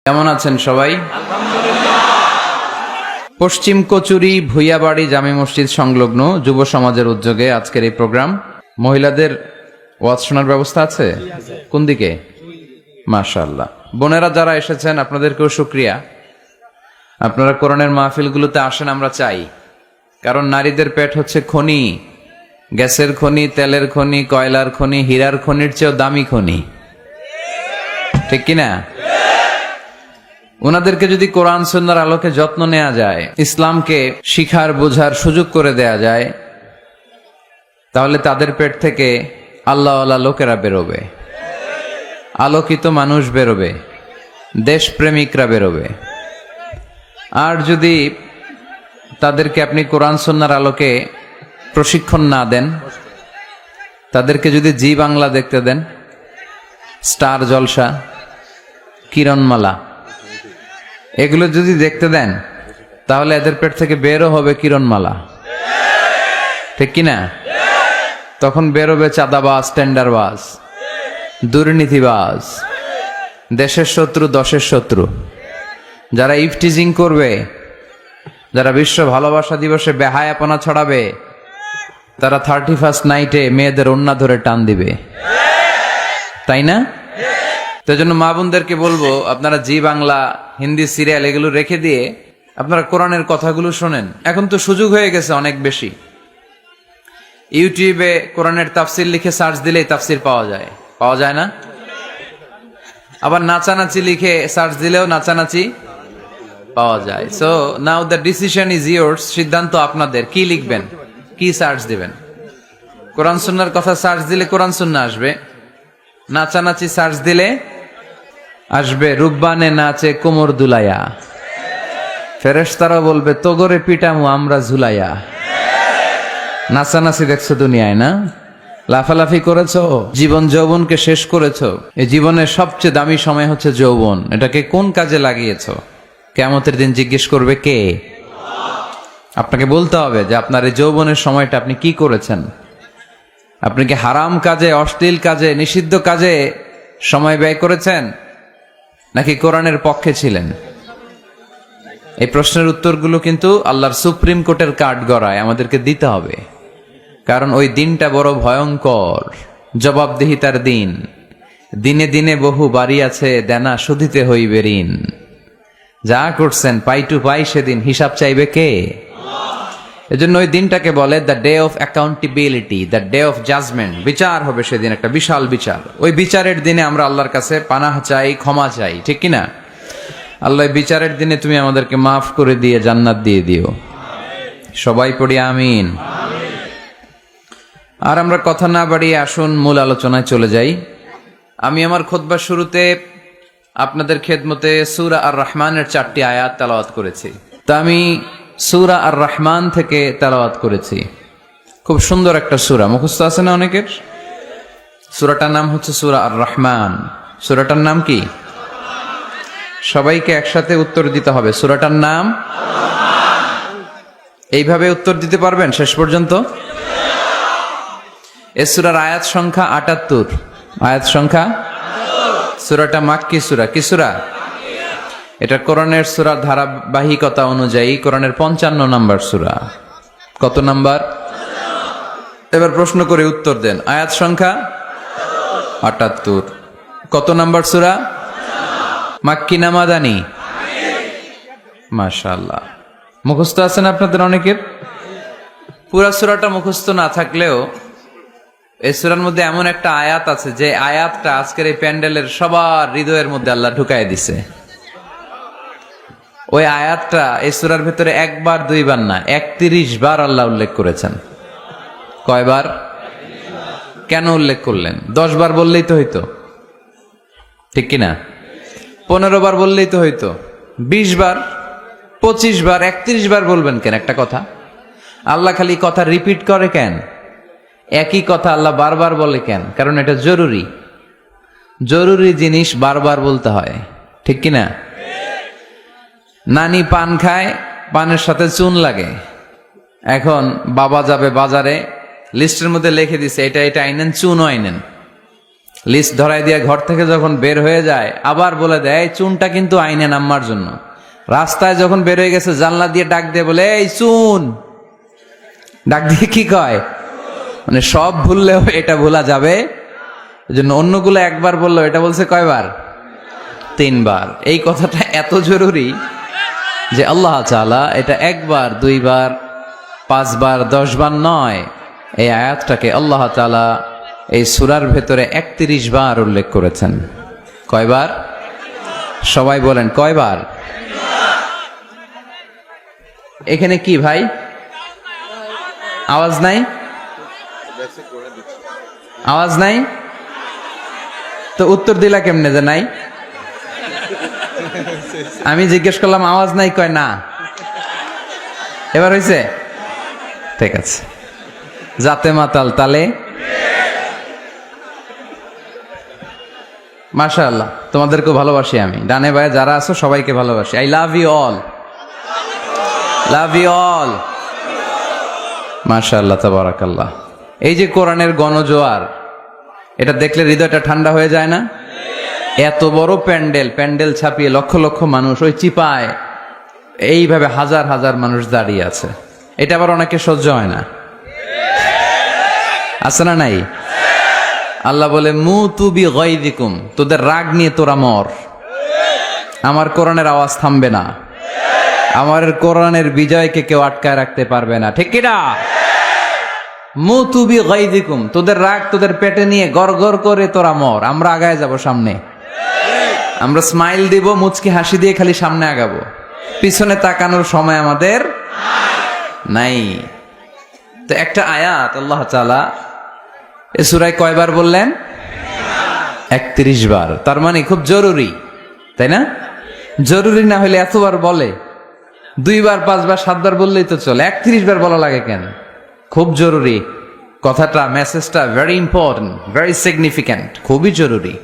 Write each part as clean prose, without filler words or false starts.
কেমন আছেন সবাই? পশ্চিম কচুরি ভুইয়াবাড়ি জামে মসজিদ সংলগ্ন যুব সমাজের উদ্যোগে আজকের এই প্রোগ্রাম। মহিলাদের ওয়াজ শোনার ব্যবস্থা আছে কোন দিকে? মাশাআল্লাহ। বোনেরা যারা এসেছেন আপনাদেরকেও শুকরিয়া। আপনারা কোরআনের মাহফিলগুলোতে আসেন, আমরা চাই। কারণ নারীদের পেট হচ্ছে খনি, গ্যাসের খনি, তেলের খনি, কয়লার খনি, হীরার খনির চেয়েও দামি খনি, ঠিক কিনা? ওনাদেরকে যদি কোরআন সুন্নাহর আলোকে যত্ন নেওয়া যায়, ইসলামকে শিখার বোঝার সুযোগ করে দেয়া যায়, তাহলে তাদের পেট থেকে আল্লাহওয়ালা লোকেরা বেরোবে, আলোকিত মানুষ বেরোবে, দেশপ্রেমিকরা বেরোবে। আর যদি তাদেরকে আপনি কোরআন সুন্নাহর আলোকে প্রশিক্ষণ না দেন, তাদেরকে যদি জি বাংলা দেখতে দেন, স্টার জলসা, কিরণমালা, এগুলো যদি দেখতে দেন, তাহলে এদের পেট থেকে বেরো হবে কিরণমালা, ঠিক কিনা? তখন বেরোবে চাঁদাবাজ, টেন্ডারবাজ, দুর্নীতিবাজ, দেশের শত্রু, দশের শত্রু, যারা ইফটিজিং করবে, যারা বিশ্ব ভালোবাসা দিবসে বেহায়াপনা ছড়াবে, তারা 31st নাইটে মেয়েদের ওন্না ধরে টান দিবে, তাই না? তো জন্য মা বোনদেরকে বলবো, আপনারা জি বাংলা, হিন্দি সিরিয়াল এগুলো রেখে দিয়ে আপনারা কোরআনের কথাগুলো শোনেন। এখন তো সুযোগ হয়ে গেছে অনেক বেশি। ইউটিউবে কোরআনের তাফসির লিখে সার্চ দিলেই তাফসির পাওয়া যায় না? আবার নাচানাচি লিখে সার্চ দিলেও নাচানাচি পাওয়া যায়। So now the decision is yours. সিদ্ধান্ত আপনাদের, কি লিখবেন, কি সার্চ দিবেন। কোরআন সুন্নাহর কথা সার্চ দিলে কোরআন সুন্নাহ আসবে, নাচানাচি সার্চ দিলে আসবে রুব্বানে নাচে কোমর দুলাইয়া, ফেরেশতারা বলবে তোগরে পিটামু আমরা ঝুলাইয়া। নাচানাচি দেখছো দুনিয়ায় না? লাফালাফি করেছো, জীবন যৌবনকে শেষ করেছো। এই জীবনের সবচেয়ে দামি সময় হচ্ছে যৌবন। এটাকে কোন কাজে লাগিয়েছো? কিয়ামতের দিন জিজ্ঞেস করবে কে? আপনাকে বলতে হবে যে আপনার এই যৌবনের সময়টা আপনি কি করেছেন। আপনি কি হারাম কাজে, অশ্লীল কাজে, নিষিদ্ধ কাজে সময় ব্যয় করেছেন, নাকি কোরআনের পক্ষে ছিলেন? এই প্রশ্নের উত্তরগুলো কিন্তু আল্লাহর সুপ্রিম কোর্টের কাঠ গড়ায় আমাদেরকে দিতে হবে। কারণ ওই দিনটা বড় ভয়ঙ্কর, জবাবদিহিতার দিন। দিনে দিনে বহু বাড়ি আছে, দেনা শুধিতে হইবে ঋণ। যা করছেন পাই টু পাই, সেদিন হিসাব চাইবে কে? এজন্য ওই দিনটাকে বলে the day of accountability, the day of judgement. বিচার হবে সেদিন, একটা বিশাল বিচার। ওই বিচারের দিনে আমরা আল্লাহর কাছে পানাহ চাই, ক্ষমা চাই, ঠিক কিনা? আল্লাহ বিচারের দিনে তুমি আমাদেরকে মাফ করে দিয়ে জান্নাত দিয়ে দিও। সবাই পড়ি আমিন। আর আমরা কথা না বাড়িয়ে আসুন মূল আলোচনায় চলে যাই। আমি আমার খুতবার শুরুতে আপনাদের খেদমতে সূরা আর রহমানের 4টি আয়াত তেলাওয়াত করেছি। তা আমি সূরা আর রহমান থেকে তেলাওয়াত করেছি। খুব সুন্দর একটা সূরা, মুখস্থ আছে না অনেকের? সূরাটার নাম হচ্ছে সূরা আর রহমান। সূরাটার নাম কি? সবাইকে একসাথে উত্তর দিতে হবে। সূরাটার নাম? এইভাবে উত্তর দিতে পারবেন শেষ পর্যন্ত? এই সূরার আয়াত সংখ্যা 78। আয়াত সংখ্যা? সূরাটা মাক্কি সূরা। কি সূরা? এটা কোরআনের সূরার ধারাবাহিকতা অনুযায়ী কোরআনের 55 নাম্বার সূরা। কত নাম্বার? এবার প্রশ্ন করে উত্তর দেন। আয়াত সংখ্যা 78। কত নাম্বার সূরা? মাক্কি না মাদানী? মাশাআল্লাহ। মুখস্থ আছেন আপনাদের অনেকের? পুরা সূরাটা মুখস্থ না থাকলেও এই সূরার মধ্যে এমন একটা আয়াত আছে যে আয়াতটা আজকের এই প্যান্ডেলের সবার হৃদয়ের মধ্যে আল্লাহ ঢুকায় দিছে। ওই আয়াতটা এই সূরার ভেতরে একবার দুইবার না, 31 বার আল্লাহ উল্লেখ করেছেন। কয়বার? কেন উল্লেখ করলেন? 10 বার বললেই তো হইতো, ঠিক কিনা? 15 বার বললেই তো হইতো। 20 বার, 25 বার, 31 বার বলবেন কেন একটা কথা? আল্লাহ খালি কথা রিপিট করে কেন? একই কথা আল্লাহ বারবার বলে কেন? কারণ এটা জরুরি। জরুরি জিনিস বারবার বলতে হয়, ঠিক কিনা? নানি পান খায়, পানের সাথে চুন লাগে। এখন বাবা যাবে বাজারে, লিস্টের মধ্যে লিখে দিছে এটা এটা আইনেন, চুনও আইনেন। লিস্ট ধরাই দিয়ে ঘর থেকে যখন বের হয়ে যায় আবার বলে দেয় এই চুনটা কিন্তু আইনে নামার জন্য। রাস্তায় যখন বের হয়ে গেছে জানলা দিয়ে ডাক দিয়ে বলে এই চুন, ডাক দিয়ে কি কয়, মানে সব ভুললেও এটা ভোলা যাবে। এই জন্য অন্যগুলো একবার বললো, এটা বলছে কয়বার? 3 বার। এই কথাটা এত জরুরি যে আল্লাহ তাআলা এটা 1 বার 2 বার 5 বার 10 বার নয়, এই আয়াতটাকে আল্লাহ তাআলা এই সূরার ভেতরে 31 বার উল্লেখ করেছেন। কয়বার? সবাই বলেন কয়বার? এখানে কি ভাই আওয়াজ নাই? আওয়াজ নাই তো উত্তর দিলা কেমনে যে নাই? আমি জিজ্ঞেস করলাম আওয়াজ নাই, কয় না। এবার হয়েছে? ঠিক আছে। জাতে মাতাল তালে মাশাআল্লাহ, তোমাদেরকে ভালোবাসি আমি। ডানে বায়ে যারা আছো সবাইকে ভালোবাসি। I love you all, love you all. মাশাআল্লাহ, তাবারাকাল্লাহ। এই যে কোরআনের গণজোয়ার, এটা দেখলে হৃদয়টা ঠান্ডা হয়ে যায় না? এত বড় প্যান্ডেল, প্যান্ডেল ছাপিয়ে লক্ষ লক্ষ মানুষ, ওই চিপায় এইভাবে হাজার হাজার মানুষ দাঁড়িয়ে আছে। এটা আবার অনেকে সহ্য হয় না, আছে না নাই? আল্লাহ বলে মুতু বিগাইযিকুম, তোদের রাগ নিয়ে তোরা মর, আমার কোরআনের আওয়াজ থামবে না, আমার কোরআনের বিজয়কে কেউ আটকায় রাখতে পারবে না। ঠিক কিনা? মুতু বিগাইযিকুম, তোদের রাগ তোদের পেটে নিয়ে গড়গড় করে তোরা মর, আমরা আগায় যাব সামনে, আমরা স্মাইল দিব, মুচকি হাসি দিয়ে খালি সামনে আগাবো, পিছনে তাকানোর সময় আমাদের নাই। তো একটা আয়াত আল্লাহ তাআলা এই সূরায় কয়বার বললেন? 31 বার। তার মানে খুব জরুরি, তাই না? জরুরি না হলে এতবার বলে? 2 বার 5 বার 7 বার বললেই তো চলে, 31 বার বলা লাগে কেন? খুব জরুরি কথাটা, মেসেজটা ভেরি ইম্পর্টেন্ট, ভেরি সিগনিফিক্যান্ট, খুবই জরুরি।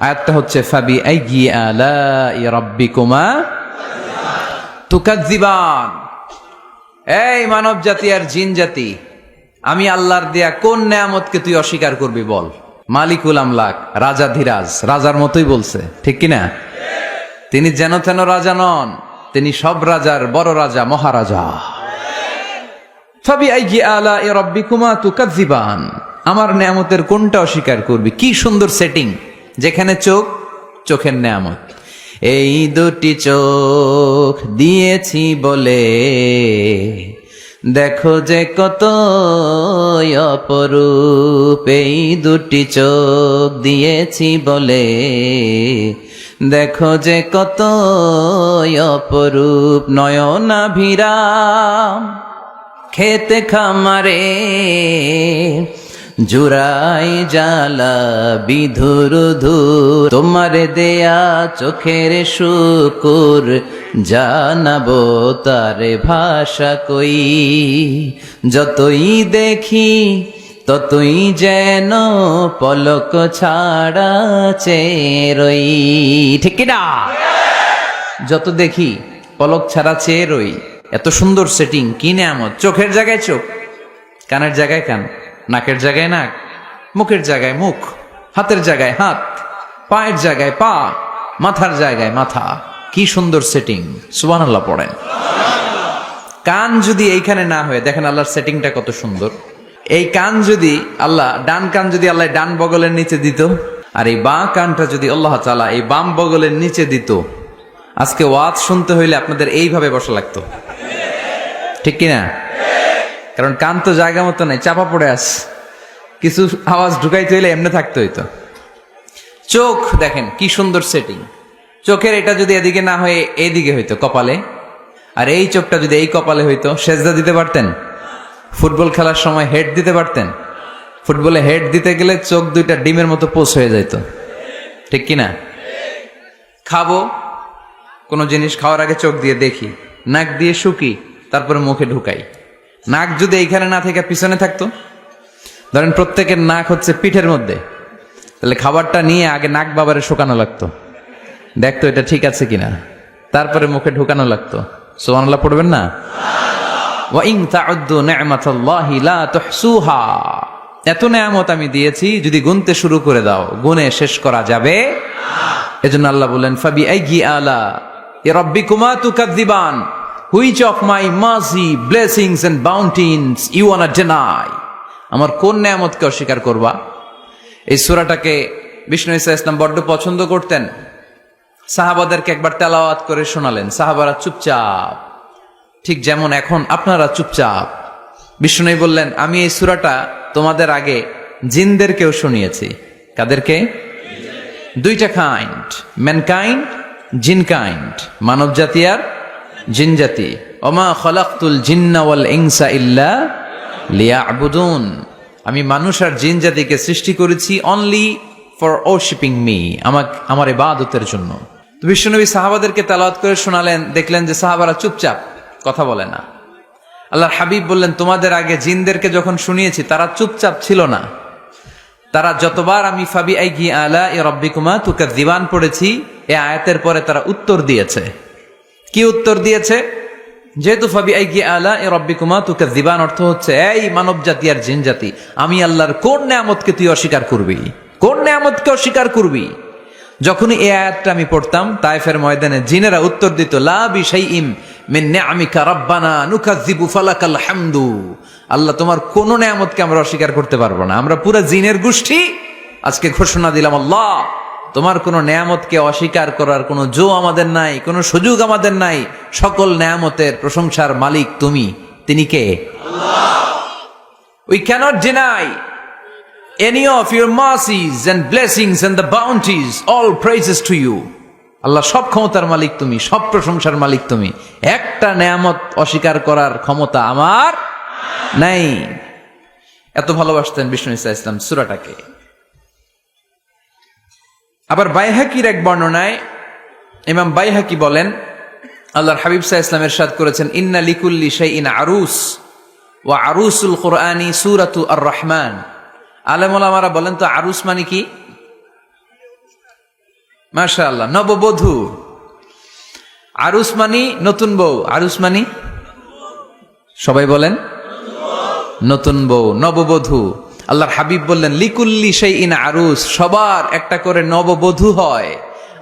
আয়াতটা হচ্ছে ফাবি আইয়ি আলাই রাব্বিকুমা তুকাজ্জিবান। এই মানব জাতি আর জিন জাতি, আমি আল্লাহর দেয়া কোন নেয়ামতকে তুই অস্বীকার করবি বল? মালিকুল আমলাক, রাজাধিরাজ, রাজার মতোই বলছে, ঠিক কিনা? তিনি যেন তেন রাজা নন, তিনি সব রাজার বড় রাজা, মহারাজা। ফাবি আইয়ি আলাই রাব্বিকুমা তুকাজ্জিবান, আমার নেয়ামতের কোনটা অস্বীকার করবি? কি সুন্দর সেটিং, যেখানে চোখ, চোখের নেয়ামত। এই দুটি চোখ দিয়েছি বলে দেখো যে কত অপরূপ, এই দুটি চোখ দিয়েছি বলে দেখো যে কত অপরূপ। নয়নাভিরাম খেতে খামারে জুরাই জালা বিধুরধু, তোমার দেয়া চোখের শুকুর জানাবো তারে ভাষা কই। যতই দেখি ততই যেন পলক ছাড়া চেয়ে রই। ঠিক কিনা? যত দেখি পলক ছাড়া চেয়ে রই। এত সুন্দর সেটিং, কি নেয়ামত! চোখের জায়গায় চোখ, কানের জায়গায় কান, নাকের জায়গায় নাক, মুখের জায়গায় মুখ, হাতের জায়গায় হাত, পায়ের জায়গায় পা, মাথার জায়গায় মাথা। কি সুন্দর সেটিং! সুবহানাল্লাহ পড়েন। কান যদি এইখানে না হয়ে, দেখেন আল্লাহর সেটিংটা কত সুন্দর। এই কান যদি আল্লাহ, ডান কান যদি আল্লাহ ডান বগলের নিচে দিত, আর এই বাঁ কানটা যদি আল্লাহ তাআলা এই বাম বগলের নিচে দিত, আজকে ওয়াজ শুনতে হইলে আপনাদের এইভাবে বসা লাগতো, ঠিক কিনা? কারণ কান তো জায়গা মতো নাই, চাপা পড়ে আস, কিছু আওয়াজ ঢুকাইতে হইলে এমনি থাকতে হইতো। চোখ দেখেন কি সুন্দর সেটিং। চোখের এটা যদি এদিকে না হয়ে এইদিকে হইতো কপালে, আর এই চোখটা যদি এই কপালে হইতো, সেজদা দিতে পারতেন? ফুটবল খেলার সময় হেড দিতে পারতেন? ফুটবলে হেড দিতে গেলে চোখ দুইটা ডিমের মতো পোষ হয়ে যাইত, ঠিক কিনা? খাবো কোনো জিনিস, খাওয়ার আগে চোখ দিয়ে দেখি, নাক দিয়ে শুকি, তারপরে মুখে ঢুকাই। নাক যদি এইখানে না থেকে পিছনে থাকতো, ধরেন প্রত্যেকের নাক হচ্ছে পিঠের মধ্যে, তাহলে খাবারটা নিয়ে আগে নাক বাবারে শুকানো লাগতো, দেখতো এটা ঠিক আছে কিনা, তারপরে মুখে ঢুকানো লাগতো। সুবহানাল্লাহ পড়বেন না? ওয়া ইন তাউদ্দু নি'মাতাল্লাহি লা তুহসুহা। এত নেয়ামত আমি দিয়েছি, যদি গুনতে শুরু করে দাও গুনে শেষ করা যাবে। এজন্য আল্লাহ বললেন ফাবি আইয়ি আলা রাব্বিকুমা তুকাযযিবান, which of my mercy blessings and bounties you want to deny, আমার কোন নেয়ামতকে অস্বীকার করবা। এই সূরাটাকে বিষ্ণু ঈসা ইসলাম বড্ড পছন্দ করতেন। সাহাবাদেরকে একবার তেলাওয়াত করে শোনালেন, সাহাবারা চুপচাপ, ঠিক যেমন এখন আপনারা চুপচাপ। বিষ্ণু বললেন আমি এই সূরাটা তোমাদের আগে জিনদেরকেও শুনিয়েছি। কাদেরকে? দুইটা কাইন্ড, ম্যানকাইন্ড, জিন কাইন্ড, মানব জাতি আর জিন জাতি। ওমা খলাকতুল জিন্না ওয়াল ইনসা ইল্লা লিয়াবুদুন, আমি মানুষ আর জিন জাতিকে সৃষ্টি করেছি অনলি ফর ওরশিপিং মি, আমার ইবাদতের জন্য। তো বিশ্বনবী সাহাবাদেরকে তেলাওয়াত করে শোনালেন, দেখলেন যে সাহাবারা চুপচাপ, কথা বলে না। আল্লাহর হাবিব বললেন তোমাদের আগে জিনদেরকে যখন শুনিয়েছি তারা চুপচাপ ছিল না, তারা যতবার আমি ফাবি আইয়ি আলা রাব্বিকুমা তুকাযযিবান পড়েছি এই আয়াতের পরে তারা উত্তর দিয়েছে। কি উত্তর দিয়েছে? যেহেতু ফাবি আইয়ি আলা রাব্বিকুমা তুকাযযিবান অর্থ হচ্ছে এই মানব জাতি আর জিন জাতি, আমি আল্লাহর কোন নেয়ামতকে তুই অস্বীকার করবি, কোন নেয়ামতকে অস্বীকার করবি। যখনই এই আয়াতটা আমি পড়তাম তায়েফের ময়দানে জিনেরা উত্তর দিত লা বিশাইইম মিন নিআমিকা রাব্বানা নুকাযযিবু ফালাকাল হামদু, আল্লাহ তোমার কোন নেয়ামতকে আমরা অস্বীকার করতে পারবো না। আমরা পুরো জিনের গোষ্ঠী আজকে ঘোষণা দিলাম আল্লাহ তোমার কোন নেয়ামতকে অস্বীকার করার কোনো জো আমাদের নাই, কোনো সুযোগ আমাদের নাই, সকল নেয়ামতের প্রশংসার মালিক তুমি। তিনি কে? আল্লাহ। We cannot deny any of your mercies and blessings and the bounties, all praises to you. আল্লাহ সব ক্ষমতার মালিক তুমি, সব প্রশংসার মালিক তুমি, একটা নেয়ামত অস্বীকার করার ক্ষমতা আমার নাই। এত ভালোবাসতেন বিষ্ণু ঈসা ইসলাম সূরাটাকে। আবার বাইহাকির এক বর্ণনায় ইমাম বাইহাকি বলেন আল্লাহর হাবিব সাল্লাল্লাহু আলাইহি ওয়াসাল্লাম ইরশাদ করেছেন ইন্না লিকুল্লি শাইইন আরুস ওয়া আরুসুল কুরআনি সূরাতু আর রহমান। আলেম ওলামারা বলেন তো আরুস মানে কি? মাশাআল্লাহ, নববধূ। আরুস মানে নতুন বউ, আরুস মানে সবাই বলেন নতুন বউ, নববধূ। আল্লাহর হাবিব বললেন লিকুল্লি শাইইন আরুস, সবার একটা করে নববধূ হয়।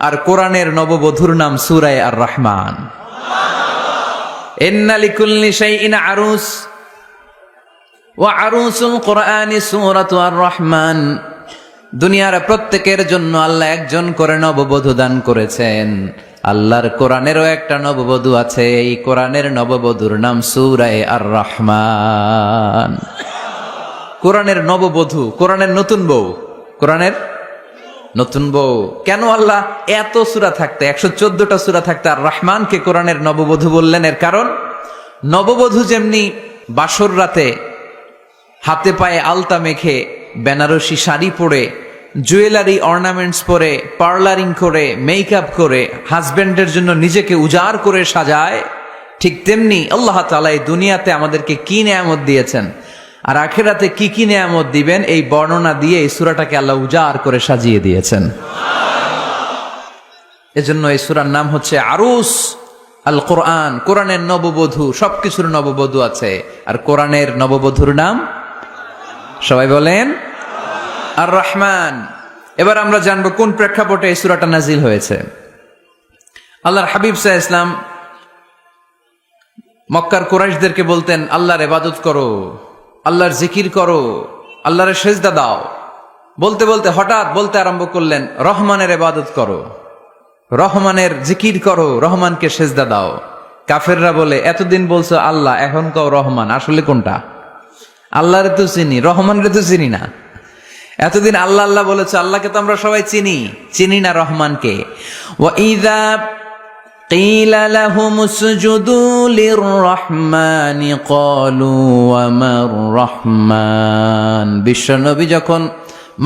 আর কোরআনের নববধূর নাম সূরা আর রহমান। ইন্না লিকুল্লি শাইইন আরুস ওয়া আরুসুল কুরআনি সূরাতু আর রহমান। দুনিয়ার প্রত্যেকের জন্য আল্লাহ একজন করে নববধূ দান করেছেন। আল্লাহর কোরআনেরও একটা নববধূ আছে, এই কোরআনের নববধূর নাম সূরা আর রহমান। কোরআনের নববধূ, কোরআনের নতুন বউ, কোরআনের নতুন বউ। কেন আল্লাহ এত সূরা থাকতে 114টা সূরা থাকতে আর রহমানকে কোরআনের নববধূ বললেন? এর কারণ নববধূ যেমনি বাসর রাতে হাতে পায়ে আলতা মেখে বেনারসি শাড়ি পরে জুয়েলারি অর্নামেন্টস পরে পার্লারিং করে মেকআপ করে হাজবেন্ডের জন্য নিজেকে উজাড় করে সাজায়, ঠিক তেমনি আল্লাহ তাআলা এই দুনিয়াতে আমাদেরকে কি নেয়ামত দিয়েছেন আর আখিরাতে কি কি নেয়ামত দিবেন এই বর্ণনা দিয়ে এই সূরাটাকে আল্লাহ উজাড় করে সাজিয়ে দিয়েছেন। এজন্য এই সূরার নাম হচ্ছে আরুস আল কোরআন, কোরআনের নববধূ। সবকিছুর নববধূ আছে, আর কোরআনের নববধূর নাম সবাই বলেন আর রহমান। এবার আমরা জানবো কোন প্রেক্ষাপটে এই সূরাটা নাজিল হয়েছে। আল্লাহর হাবিব সাল্লাল্লাহু আলাইহি ওয়াসাল্লাম মক্কার কুরাইশদেরকে বলতেন আল্লাহর ইবাদত করো, আল্লাহর জিকির করো, আল্লাহর সেজদা দাও। বলতে বলতে হঠাৎ বলতে আরম্ভ করলেন রহমানের ইবাদত করো, রহমানের জিকির করো, রহমানকে সেজদা দাও। কাফেররা বলে এতদিন বলছো আল্লাহ, এখন কও রহমান, আসলে কোনটা? আল্লাহরে তো চিনি, রহমানরে তো চিনি না। এতদিন আল্লাহ আল্লাহ বলেছে, আল্লাহকে তো আমরা সবাই চিনি না রহমানকে। ওয়া ইযা কিলা লাহুম উসজুদু লিররহমানি ক্বালু ওয়া মার রহমান। বিশ্বনবী যখন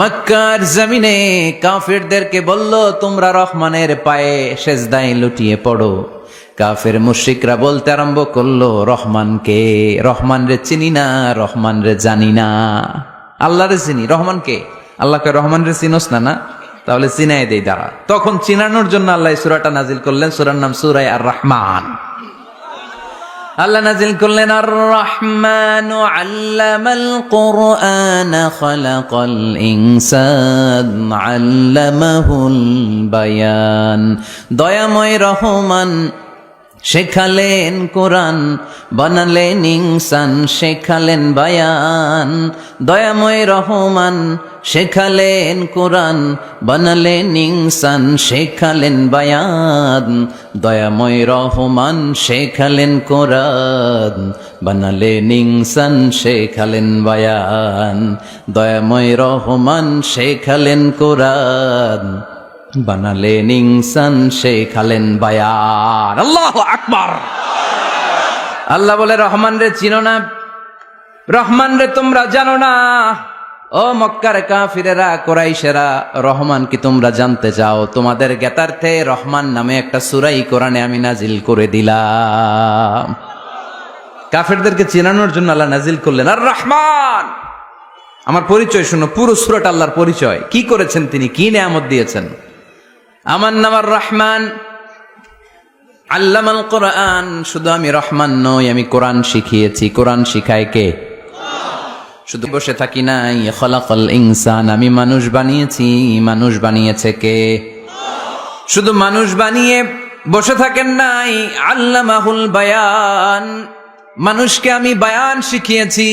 মক্কার জমিনে কাফেরদেরকে বলল তোমরা রহমানের পায়ে সেজদায় লুটিয়ে পড়ো, কাফের মুশরিকরা বলতে আরম্ভ করলো রহমানকে, রহমান রে চিনি না, রহমান রে জানি না। আল্লাহ রে চিনি, রহমানকে? আল্লাহকে রহমান রে চিনোস না? না, তাহলে চিনাই দেই দাঁড়া। তখন চিনানোর জন্য আল্লাহ সূরাটা নাজিল করলেন, সূরার নাম সূরা আর রহমান। আল্লাহ নাজিল করলেন আর রহমানু আল্লামাল কুরআন খালাকাল ইনসান আল্লামাহুল বায়ান। দয়াময় রহমান শেখালেন কোরআন, বানালেন ইনসান, শেখালেন বায়ান। দয়াময় রহমান শেখালেন কোরআন, বানালেন ইনসান, শেখালেন বায়ান। দয়াময় রহমান শেখালেন কোরআন, বানালেন ইনসান, শেখালেন বায়ান। দয়াময় রহমান শেখালেন কোরআন, বানালেন ইনসান, শেখালেন বায়ান। আল্লাহু আকবার। আল্লাহ বলে রহমান রে চিনো না, রহমান রে তোমরা জানো না। ও মক্কার কাফিরেরা, কুরাইশেরা, রহমান কি তোমরা জানতে চাও? তোমাদের জ্ঞাতার্থে রহমান নামে একটা সূরা কোরআনে আমি নাজিল করে দিলাম। কাফেরদেরকে চেনানোর জন্য আল্লাহ নাজিল করলেন আর রহমান। আমার পরিচয় শুনো, পুরো সূরাটা আল্লাহর পরিচয়। কি করেছেন তিনি, কি নেয়ামত দিয়েছেন। আমার নাম আর রহমান, আল্লামাল কোরআন। শুধু আমি রহমান নই, আমি কোরআন শিখিয়েছি। কোরআন শিখায় কে? শুধু বসে থাকি নাই। খলাকাল ইনসান, আমি মানুষ বানিয়েছি। মানুষ বানিয়েছে কে? শুধু মানুষ বানিয়ে বসে থাকেন নাই। আল্লামাহুল বায়ান, মানুষকে আমি বায়ান শিখিয়েছি,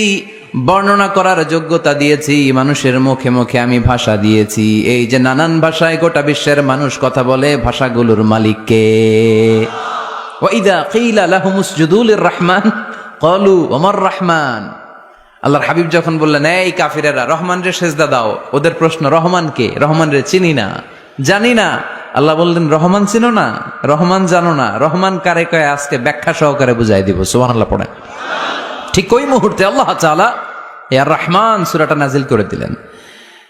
বর্ণনা করার যোগ্যতা দিয়েছি। মানুষের মুখে মুখে আমি ভাষা দিয়েছি। এই যে নানান ভাষায় গোটা বিশ্বের মানুষ কথা বলে, ভাষাগুলোর মালিক কে? ওয়াইদা কিলা লাহুমুসজুদু লিররহমান ক্বালু ওমার রহমান। আল্লাহর হাবিব যখন বললেন এই কাফিরেরা রহমান রে সেজদা দাও, ওদের প্রশ্ন রহমান কে? রহমান রে চিনি না, জানি না। আল্লাহ বললেন রহমান চিনো না, রহমান জানো না, রহমান কারে কয় আজকে ব্যাখ্যা সহকারে বুঝাই দিব। সুবহানাল্লাহ পড়ে। ঠিক ওই মুহূর্তে আল্লাহ তাআলা আর রহমান সূরাটা নাজিল করে দিলেন।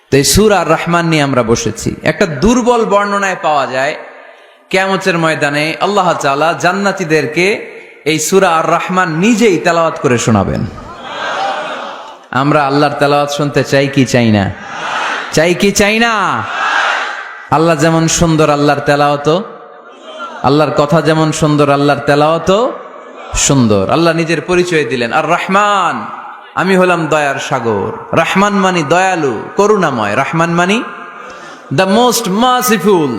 তো এই সূরা আর রহমান নিয়ে আমরা বসেছি। একটা দুর্বল বর্ণনায় পাওয়া যায় কিয়ামতের ময়দানে আল্লাহ তাআলা জান্নাতীদেরকে এই সূরা আর রহমান নিজেই তেলাওয়াত করে শোনাবেন। আমরা আল্লাহর তেলাওয়াত শুনতে চাই কি চাই না? চাই কি চাই না? আল্লাহ যেমন সুন্দর, আল্লাহর তেলাওয়াত, আল্লাহর কথা যেমন সুন্দর, আল্লাহর তেলাওয়াত সুন্দর। আল্লাহ নিজের পরিচয় দিলেন আর রহমান, আমি হলাম দয়ার সাগর। রহমান মানি দয়ালু, করুণাময়। রহমান মানি the most merciful,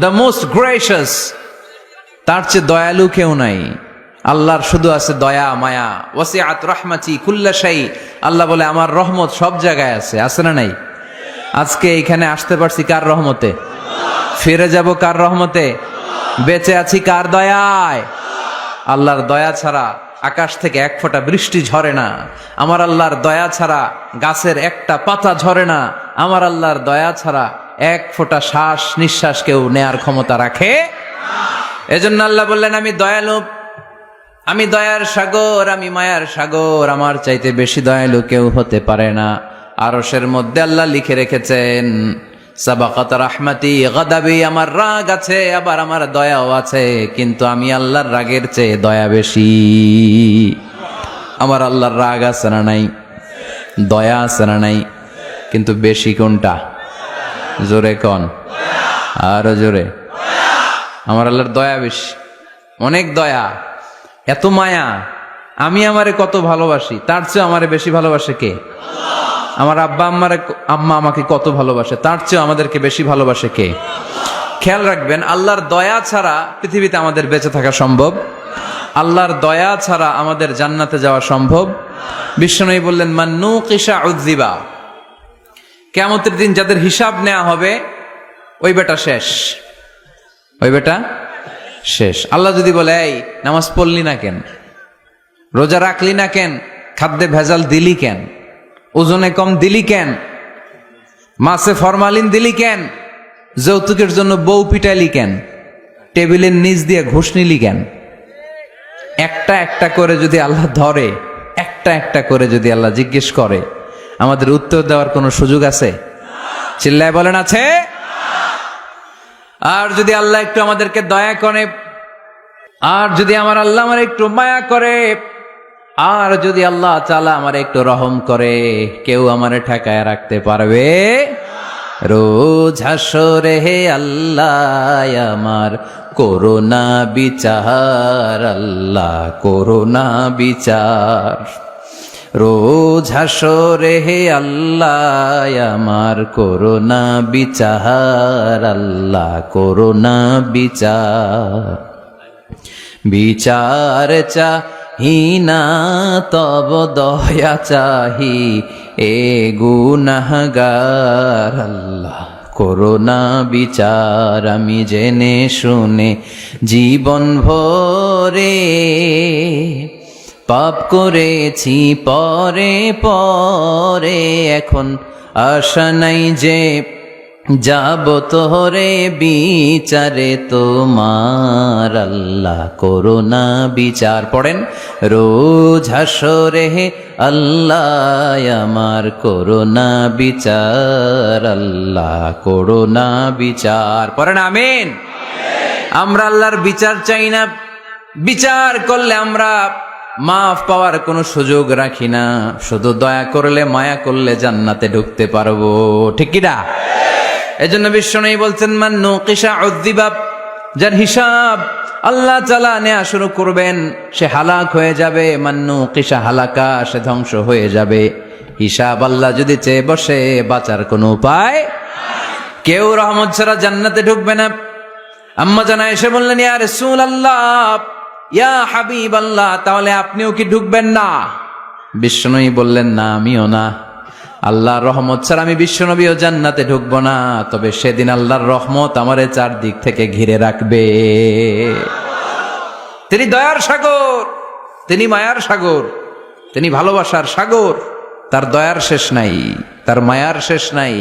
the most gracious. তার চেয়ে দয়ালু কেউ নাই। আল্লাহর শুধু আছে দয়া মায়া। ওয়াসিআত রাহমাতি কুল্লা শাই। আল্লাহ বলে আমার রহমত সব জায়গায় আছে। আছে না নাই? আজকে এখানে আসতে পারছি কার রহমতে? ফিরে যাব কার রহমতে? বেঁচে আছি কার দয়ায়? আল্লাহর দয়া ছাড়া আকাশ থেকে এক ফোঁটা বৃষ্টি ঝরে না। আমার আল্লাহর দয়া ছাড়া গাছের একটা পাতা ঝরে না। আমার আল্লাহর দয়া ছাড়া এক ফোঁটা শ্বাস নিঃশ্বাস কেউ নেয়ার ক্ষমতা রাখে। এজন্য আল্লাহ বললেন আমি দয়ালু, আমি দয়ার সাগর, আমি মায়ার সাগর। আমার চাইতে বেশি দয়ালু কেউ হতে পারে না। আরশের মধ্যে আল্লাহ লিখে রেখেছেন সাবাকাত রাহমাতি গাদাবি। আমার রাগ আছে, আবার আমার দয়াও আছে, কিন্তু আমি আল্লাহর রাগের চেয়ে দয়া বেশি। আমার আল্লাহর রাগ আছে না নাই? দয়া আছে না নাই? কিন্তু বেশি কোনটা? জোরে কোন? আরো জোরে। আমার আল্লাহর দয়া বেশি, অনেক দয়া, এত মায়া। আমি আমারে কত ভালোবাসি, তার চেয়ে আমারে বেশি ভালোবাসে কে? আমার আব্বা আম্মা আমাকে কত ভালোবাসে, তার চেয়ে আমাদেরকে বেশি ভালোবাসে কে? খেয়াল রাখবেন, আল্লাহর দয়া ছাড়া পৃথিবীতে আমাদের বেঁচে থাকা সম্ভব। আল্লাহর দয়া ছাড়া আমাদের জান্নাতে যাওয়া সম্ভব। বিশ্বনবী বললেন মান নুকিশা উযযিবা। কিয়ামতের দিন যাদের হিসাব নেওয়া হবে ওই বেটা শেষ, ওই বেটা শেষ। আল্লাহ যদি বলে এই নামাজ পড়লি না কেন, রোজা রাখলি না কেন, খাদ্যে ভেজাল দিলি কেন, ওজনে কম দিলি কেন, মাছে ফরমালিন দিলি কেন, যৌতুকের জন্য বউ পিটাইলি কেন, টেবিলের নিচ দিয়ে ঘুষ নিলি কেন, একটা একটা করে যদি আল্লাহ ধরে, একটা একটা করে যদি আল্লাহ জিজ্ঞেস করে, আমাদের উত্তর দেওয়ার কোনো সুযোগ আছে? চিল্লায় বলেন আছে? আর যদি আল্লাহ একটু আমাদেরকে দয়া করে, আর যদি আমার আল্লাহ আমার একটু মায়া করে, আর যদি আল্লাহ তাআলা আমার একটু রহম করে, কেউ আমারে ঠেকায় রাখতে পারবে? রোজ হাসরে হে আল্লাহ আমার করোনা বিচার আল্লাহ করোনা বিচার। রোজ হাসরে হে আল্লাহ আমার করোনা বিচার আল্লাহ করোনা বিচার। বিচার চাহি না তব দয়া চাহি এ গুনাহগার আল্লাহ করোনা বিচার। আমি জেনে শুনে জীবন ভরে পাপ করেছি পরে পরে, এখন আশা নাই যে যাব তোরে বিচারে তোমার আল্লাহ করোনা বিচার। পড়েন রোজ হাসরে হে আল্লাহ আমার করোনা বিচার আল্লাহ করোনা বিচার। পড়েন আমিন। আমরা আল্লাহর বিচার চাই না, বিচার করলে আমরা মাফ পাওয়ার কোনো সুযোগ রাখি না, শুধু দয়া করলে মায়া করলে জান্নাতে ঢুকতে পারবো, ঠিক কি না? এজন্য বিশ্বনবী বলছেন মান নুকিশা উযযিবা, যার হিসাব আল্লাহ তাআলা নেওয়া শুরু করবেন সে হালাক হয়ে যাবে। মান নুকিশা হালাকা, সে ধ্বংস হয়ে যাবে। হিসাব আল্লাহ যদি চেয়ে বসে বাঁচার কোনো উপায়, কেউ রহমত ছাড়া জান্নাতে ঢুকবে না। আম্মা জানা এসে বললেন ইয়া রাসূলুল্লাহ ইয়া হাবিবাল্লাহ, তাহলে আপনিও কি ঢুকবেন না? বিশ্বনবী বললেন না আমিও না। আল্লাহর রহমত ছাড়া আমি বিশ্বনবীও জান্নাতে ঢুকবো না, তবে সেদিন আল্লাহর রহমত আমারে চারদিক থেকে ঘিরে রাখবে। তিনি দয়ার সাগর, তিনি মায়ার সাগর, তিনি ভালোবাসার সাগর। তার দয়ার শেষ নাই, তার মায়ার শেষ নাই।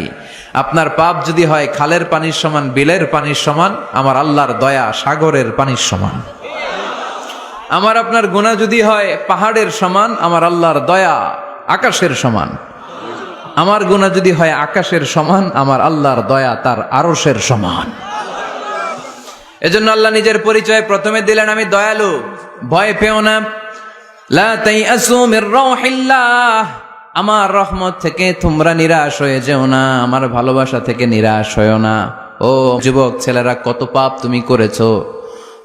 আপনার পাপ যদি হয় খালের পানির সমান, বিলের পানির সমান, আমার আল্লাহর দয়া সাগরের পানির সমান। আমার আপনার গুনাহ যদি হয় পাহাড়ের সমান, আমার আল্লাহর দয়া আকাশের সমান। আমার গুনাহ যদি হয় আকাশের সমান, আমার আল্লাহর দয়া তার আরশের সমান। এজন্য আল্লাহ নিজের পরিচয় প্রথমে দিলেন আমি দয়ালু, ভয় পেও না। লা তাইআসু মির রাউহিল্লাহ, আমার রহমত থেকে তোমরা নিরাশ হয়ে যেও না, আমার ভালোবাসা থেকে নিরাশ হয়েও না। ও যুবক ছেলেরা, কত পাপ তুমি করেছো,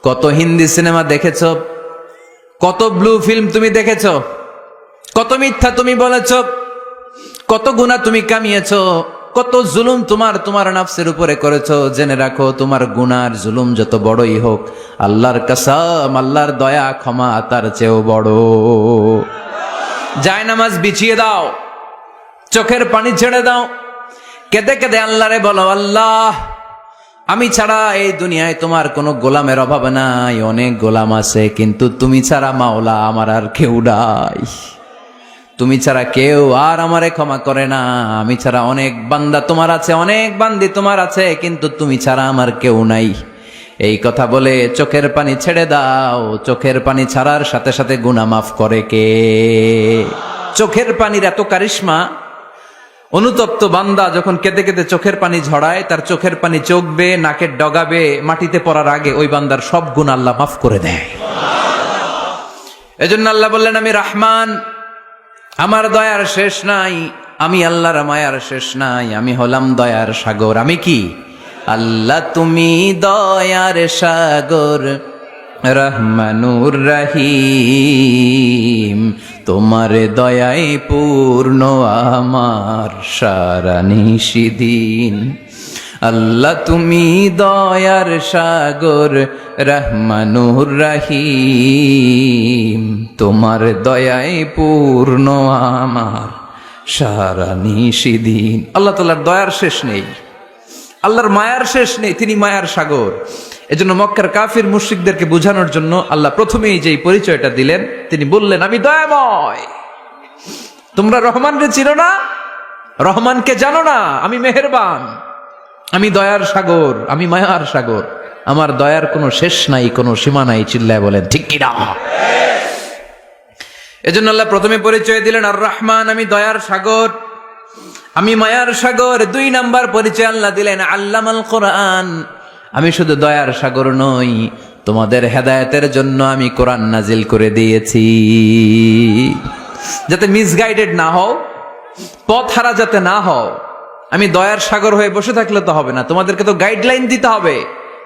কত হিন্দি সিনেমা দেখেছো, কত ব্লু ফিল্ম তুমি দেখেছো, কত মিথ্যা তুমি বলেছো, কত গুনাহ তুমি কামিয়েছো, কত জুলুম তোমার নাফসের উপরে করেছো। জেনে রাখো তোমার গুনার জুলুম যত বড়ই হোক, আল্লাহর কসম আল্লাহর দয়া ক্ষমা তার চেয়েও বড়। জায়নামাজ বিছিয়ে দাও, চোখের পানি ছেড়ে দাও, কেঁদে কেঁদে আল্লাহরে বলো আল্লাহ আমি ছাড়া এই দুনিয়ায় তোমার কোনো গোলামের অভাব নাই, অনেক গোলাম আছে, কিন্তু তুমি ছাড়া মাওলা আমার আর কেউ নাই। তুমি ছাড়া কেউ আর আমারে ক্ষমা করে না। আমি ছাড়া অনেক বান্দা তোমার আছে, অনেক বান্দি তোমার আছে, কিন্তু তুমি ছাড়া আমার কেউ নাই। এই কথা বলে চোখের পানি ছেড়ে দাও। চোখের পানি ছাড়ার সাথে সাথে গুনাহ মাফ করে কে? চোখের পানির এত কারিশমা, অনুতপ্ত বান্দা যখন কেঁদে কেঁদে চোখের পানি ঝরায়, তার চোখের পানি চোখ বেয়ে নাকের ডগাবে মাটিতে পড়ার আগে ওই বান্দার সব গুনাহ আল্লাহ মাফ করে দেয়। এজন্য আল্লাহ বললেন আমি রহমান, আমার দয়ার শেষ নাই। আমি আল্লাহর মায়ার শেষ নাই, আমি হলাম দয়ার সাগর। আমি কি? আল্লাহ তুমি দয়ার সাগর, রহমানুর রহিম, তোমার দয়ায় পূর্ণ আমার সারা নিশিদিন। আল্লাহ তুমি দয়ার সাগর, রহমানুর রহিম, তোমার দয়ায় পূর্ণ আমার সারা নিশিদিন। আল্লাহ তাআলার দয়ার শেষ নেই, আল্লাহর মায়ার শেষ নেই, তিনি মায়ার সাগর। এজন্য মক্কার কাফির মুশরিকদেরকে বোঝানোর জন্য আল্লাহ প্রথমেই যেই পরিচয়টা দিলেন, তিনি বললেন আমি দয়াময়। তোমরা রহমানকে চিনো না, রহমানকে জানো না, আমি মেহেরবান, আমি দয়ার সাগর, আমি মায়ার সাগর, আমার দয়ার কোনো শেষ নাই, কোনো সীমা নাই। চিল্লায় বলেন ঠিক কিনা? এজন্য আল্লাহ প্রথমে পরিচয় দিলেন আর রহমান, আমি দয়ার সাগর, আমি মায়ার সাগর। 2 নাম্বার পরিচয় আল্লাহ দিলেন আল্লামাল কোরআন, আমি শুধু দয়ার সাগর নই, তোমাদের হেদায়েতের জন্য আমি কোরআন নাজিল করে দিয়েছি, যাতে মিসগাইডেড না হও, পথ হারা যাতে না হও। আমি দয়ার সাগর হয়ে বসে থাকলে তো হবে না, তোমাদেরকে তো গাইডলাইন দিতে হবে,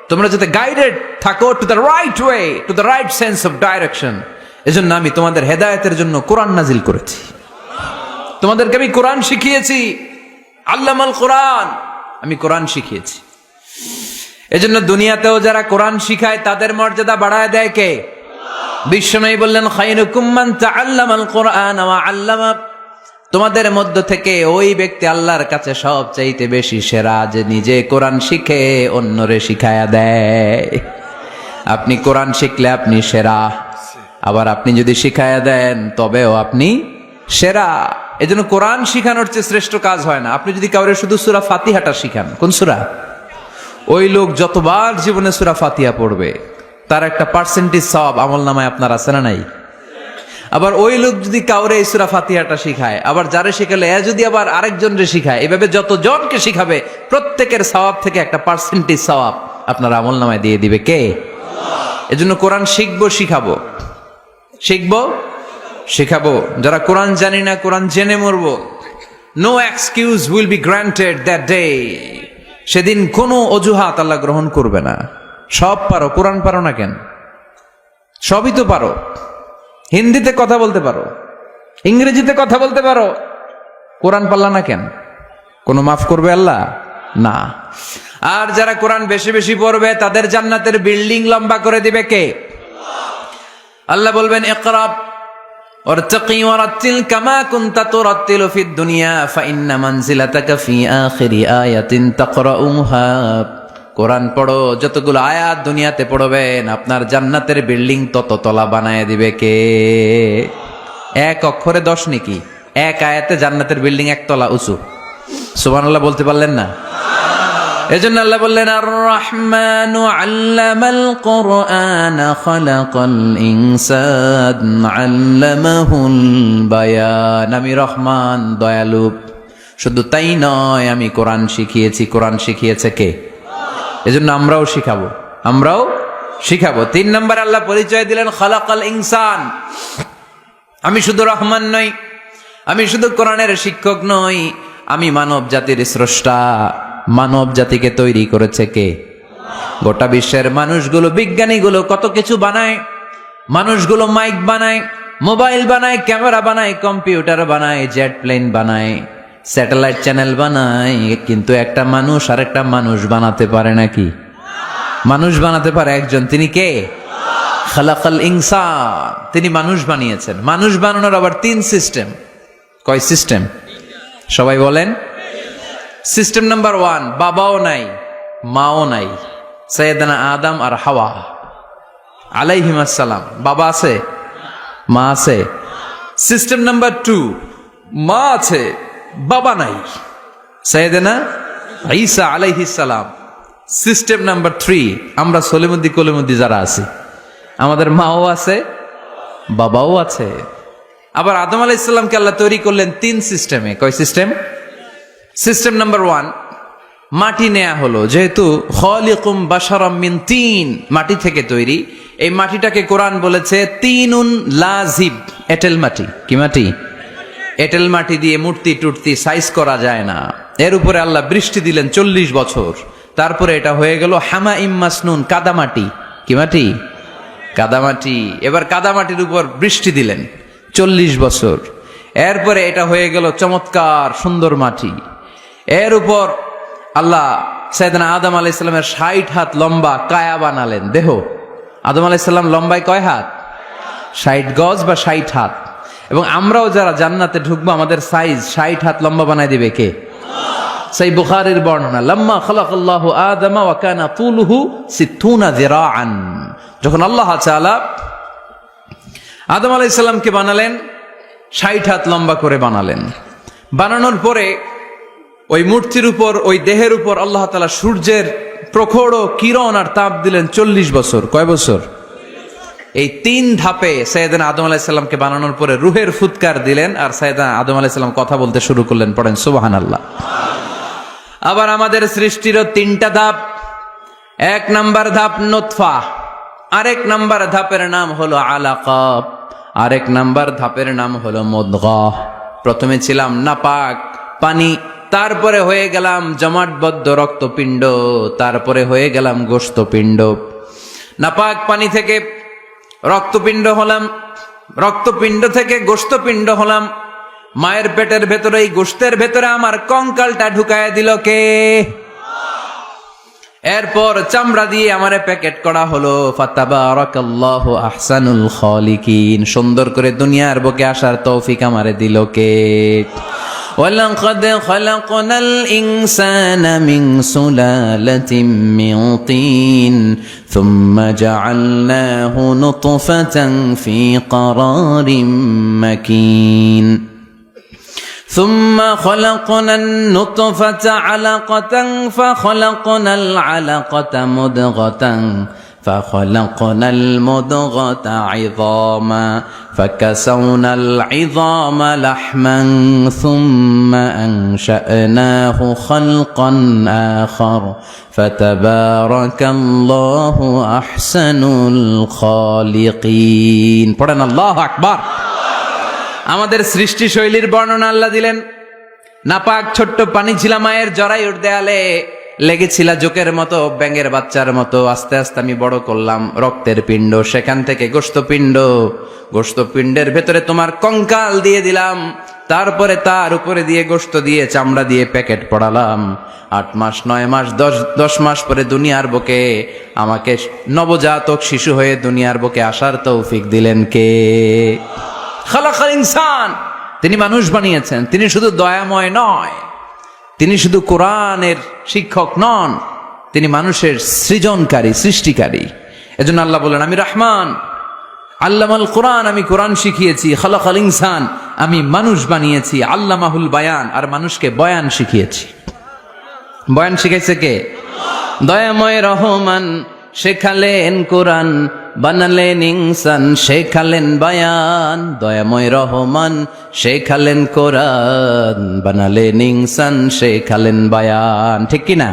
তোমরা যাতে গাইডেড থাকো to the right way, to the right sense of direction. এজন্য আমি তোমাদের হেদায়েতের জন্য কোরআন নাজিল করেছি, তোমাদেরকে আমি কোরআন শিখিয়েছি। আল্লামাল কোরআন, আমি কোরআন শিখিয়েছি। এজন্য দুনিয়াতেও যারা কোরআন শিখায় তাদের মর্যাদা বাড়ায় দেয় কে? বিশ্বনবী বললেন, খায়রুকুম মান তাআল্লামাল কোরআন ওয়া আল্লামা। তোমাদের মধ্য থেকে ওই ব্যক্তি আল্লাহর কাছে সবচাইতে বেশি সেরা, যে নিজে কোরআন শিখে অন্যরে শিখায়া দেয়। আপনি কোরআন শিখলে আপনি সেরা, আবার আপনি যদি শিখায়া দেন তবেও আপনি সেরা। এজন্য কোরআন শিখানোর চেয়ে শ্রেষ্ঠ কাজ হয় না। আপনি যদি কাউরে শুধু সূরা ফাতিহাটা শিখান, কোন সূরা, ওই লোক যতবার জীবনে সূরা ফাতিহা পড়বে তার একটা পার্সেন্টেজ সওয়াব আমলনামায় আপনার আছে না নাই? আবার ওই লোক যদি কাউরে এই সূরা ফাতিহাটা শিখায়, আবার যারে শিখালে এ যদি আবার আরেকজনরে শিখায়, এভাবে যতজনকে শিখাবে প্রত্যেকের সওয়াব থেকে একটা পার্সেন্টেজ সওয়াব আপনার আমলনামায় দিয়ে দিবে কে? এজন্য কোরআন শিখবো, শিখাবো, শিখবো, শিখাবো। যারা কোরআন জানি না, কোরআন জেনে মরবো। No excuse will be granted that day. সেদিন কোনো অজুহাত আল্লাহ গ্রহণ করবে না। সব পারো, কোরআন পারো না কেন? সবই তো পারো। হিন্দিতে কথা বলতে পারো, ইংরেজিতে কথা বলতে পারো, কোরআন পারলা না কেন? কোনো মাফ করবে আল্লাহ? না। আর যারা কোরআন বেশি বেশি পড়বে তাদের জান্নাতের বিল্ডিং লম্বা করে দিবে কে? আল্লাহ বলবেন, ইকরা ওয়ারতাকি ওয়ারাতিল কামা কুনতা তুরাতিলু ফিদ দুনিয়া ফাইন্না মানজিলাতাকা ফি আখিরি আয়াতিন তাকরাউহা। কোরআন পড়ো, যতগুলো আয়াত দুনিয়াতে পড়বেন আপনার জান্নাতের বিল্ডিং তত তলা বানায় দিবে কে? এক অক্ষরে 10 নেকি, এক আয়াতে জান্নাতের বিল্ডিং একতলা উঁচু। সুবহানাল্লাহ বলতে পারলেন না? এজন্য আল্লাহ বললেন, আর রহমানু আল্লামাল কোরআন খালাকাল ইনসান আল্লামাহুল বায়ান। আমি রহমান, দয়ালু। শুধু তাই নয়, আমি কোরআন শিখিয়েছি। কোরআন শিখিয়েছে কে? এজন্য আমরাও শিখাবো, আমরাও শিখাবো। 3 নম্বর আল্লাহ পরিচয় দিলেন, খালাকাল ইনসান। আমি শুধু রহমান নই, আমি শুধু কোরআনের শিক্ষক নই, আমি মানব জাতির স্রষ্টা। মানব জাতিকে তৈরি করেছে কে? গোটা বিশ্বের মানুষগুলো, বিজ্ঞানীগুলো কত কিছু বানায়। মানুষগুলো মাইক বানায়, মোবাইল বানায়, ক্যামেরা বানায়, কম্পিউটার বানায়, জেট প্লেন বানায়, স্যাটেলাইট চ্যানেল বানায়, কিন্তু একটা মানুষ আর একটা মানুষ বানাতে পারে নাকি? মানুষ বানাতে পারে একজন, তিনি কে? খালাকাল ইনসান, তিনি মানুষ বানিয়েছেন। মানুষ বানানোর আবার 3 সিস্টেম। কয় সিস্টেম? সবাই বলেন। সিস্টেম নাম্বার 1, বাবাও নাই মাও নাই, সাইয়েদানা আদম আর হাওয়া আলাইহিমাস সালাম। বাবা আছে, মা আছে। সিস্টেম নাম্বার 2, মা আছে, বাবা নাই, সাইয়েদানা ঈসা আলাইহিস সালাম। সিস্টেম নাম্বার 3, আমরা সলিমুদ্দি কলিমুদ্দি যারা আছি, আমাদের মাও আছে, বাবাও আছে। আবার আদম আলাইহিস সালামকে আল্লাহ তৈরি করলেন 3 সিস্টেমে। কয় সিস্টেম? সিস্টেম নাম্বার 1, মাটি নেয়া হলো। যেহেতু খালিকুম বাশারাম মিন তিন, মাটি থেকে তৈরি, এই মাটিটাকে কোরআন বলেছে তিনুন লাজিব, এঁটেল মাটি। কি মাটি? এঁটেল মাটি দিয়ে মূর্তি টুর্তি সাইজ করা যায় না। এর উপরে আল্লাহ বৃষ্টি দিলেন 40 বছর, তারপরে এটা হয়ে গেল হামাইম মাসনুন, কাদামাটি। কি মাটি? কাদামাটি। এবার কাদামাটির উপর বৃষ্টি দিলেন 40 বছর, এরপরে এটা হয়ে গেল চমৎকার সুন্দর মাটি। এর উপর আল্লাহ সাইয়েদনা আদম আলাইহিস সালামের 60 হাত লম্বা কায়া বানালেন, দেহ। আদম আলাইহিস সালাম লম্বায় কয় হাত? 60 গজ বা 60 হাত। এবং আমরাও যারা জান্নাতে ঢুকবো আমাদের সাইজ 60 হাত লম্বা বানায় দিবে কে? সেই বুখারীর বর্ণনা, লাম্মা খালাকাল্লাহু আদম ওয়া কানা তুলুহু 60 যিরাআন। যখন আল্লাহ তাআলা আদম আলাইহিস সালামকে বানালেন 60 হাত লম্বা করে বানালেন। বানানোর পরে ওই মূর্তির উপর, ওই দেহের উপর আল্লাহ তাআলা সূর্যের প্রখর কিরণ আর তাপ দিলেন 40 বছর। কয় বছর? এই 3 ধাপে সাইয়েদনা আদম আলাইহিস সালামকে বানানোর পরে রূহের ফুৎকার দিলেন, আর সাইয়েদনা আদম আলাইহিস সালাম কথা বলতে শুরু করলেন। পড়েন সুবহানাল্লাহ। আবার আমাদের সৃষ্টিরও 3টা ধাপ। 1 নাম্বার ধাপ নুতফা, আরেক নাম্বার ধাপের নাম হলো আলাকা, আরেক নাম্বার ধাপের নাম হলো মুদগা। প্রথমে ছিলাম নাপাক, পানি তারপরে হয়ে গেলাম জমাটবদ্ধ রক্তপিণ্ড, তারপরে হয়ে গেলাম গোশতপিণ্ড। নাপাক পানি থেকে রক্তপিণ্ড হলাম, রক্তপিণ্ড থেকে গোশতপিণ্ড হলাম। মায়ের পেটের ভেতরে, এই গোশতের ভেতরে আমার কঙ্কালটা ঢুকায় দিল কে? এরপর চামড়া দিয়ে আমারে প্যাকেট করা হলো। ফাতাবারাকাল্লাহু আহসানুল খালিকিন। সুন্দর করে দুনিয়ার বুকে আসার তৌফিক আমারে দিল কে? ওয়ালাকাদ খালাকনাল ইনসানা মিন সুলালাতিন মিন তিন সুম্মা জাআলনাহু নুতফাতান ফি ক্বারারিন মাকিন ثم خلقنا النطفة علقة فخلقنا العلقة مضغة فخلقنا المضغة عظاما فكسونا العظام لحما ثم أنشأناه خلقا آخر فتبارك الله أحسن الخالقين পড়েন আল্লাহু আকবার। আমাদের সৃষ্টি শৈলীর বর্ণনা আল্লাহ দিলেন। নাপাক ছোট্ট পানি ছিল মায়ের জরায়ুর দেয়ালে, লেগেছিল জোকের মতো, ব্যাঙের বাচ্চার মতো। আস্তে আস্তে আমি বড় করলাম রক্তের পিণ্ড, সেখান থেকে গোশতপিণ্ড, গোশতপিণ্ডের ভেতরে তোমার কঙ্কাল দিয়ে দিলাম, তারপরে তার উপরে দিয়ে গোশত দিয়ে চামড়া দিয়ে প্যাকেট পড়ালাম। 8 মাস 9 মাস 10 মাস পরে দুনিয়ার বুকে আমাকে নবজাতক শিশু হয়ে দুনিয়ার বুকে আসার তৌফিক দিলেন কে? খালাকাল ইনসান। তিনি মানুষ বানিয়েছেন। তিনি শুধু দয়াময় নয়, তিনি শুধু কোরআনের শিক্ষক নন, তিনি মানুষের সৃজনকারী, সৃষ্টিকারী। এজন্য আল্লাহ বলেন, আমি রহমান, আল্লামাল কোরআন, আমি কোরআন শিখিয়েছি। খালাকাল ইনসান, আমি মানুষ বানিয়েছি। আল্লামাহুল বায়ান, আর মানুষকে বয়ান শিখিয়েছি। বয়ান শিখাইছে কে? দয়াময় রহমান শেখালেন কোরআন, বানালেন ইনসান, শেখালেন বায়ান। দয়াময় রহমান শেখালেন কোরআন, বানালেন ইনসান, শেখালেন বায়ান। ঠিক কিনা?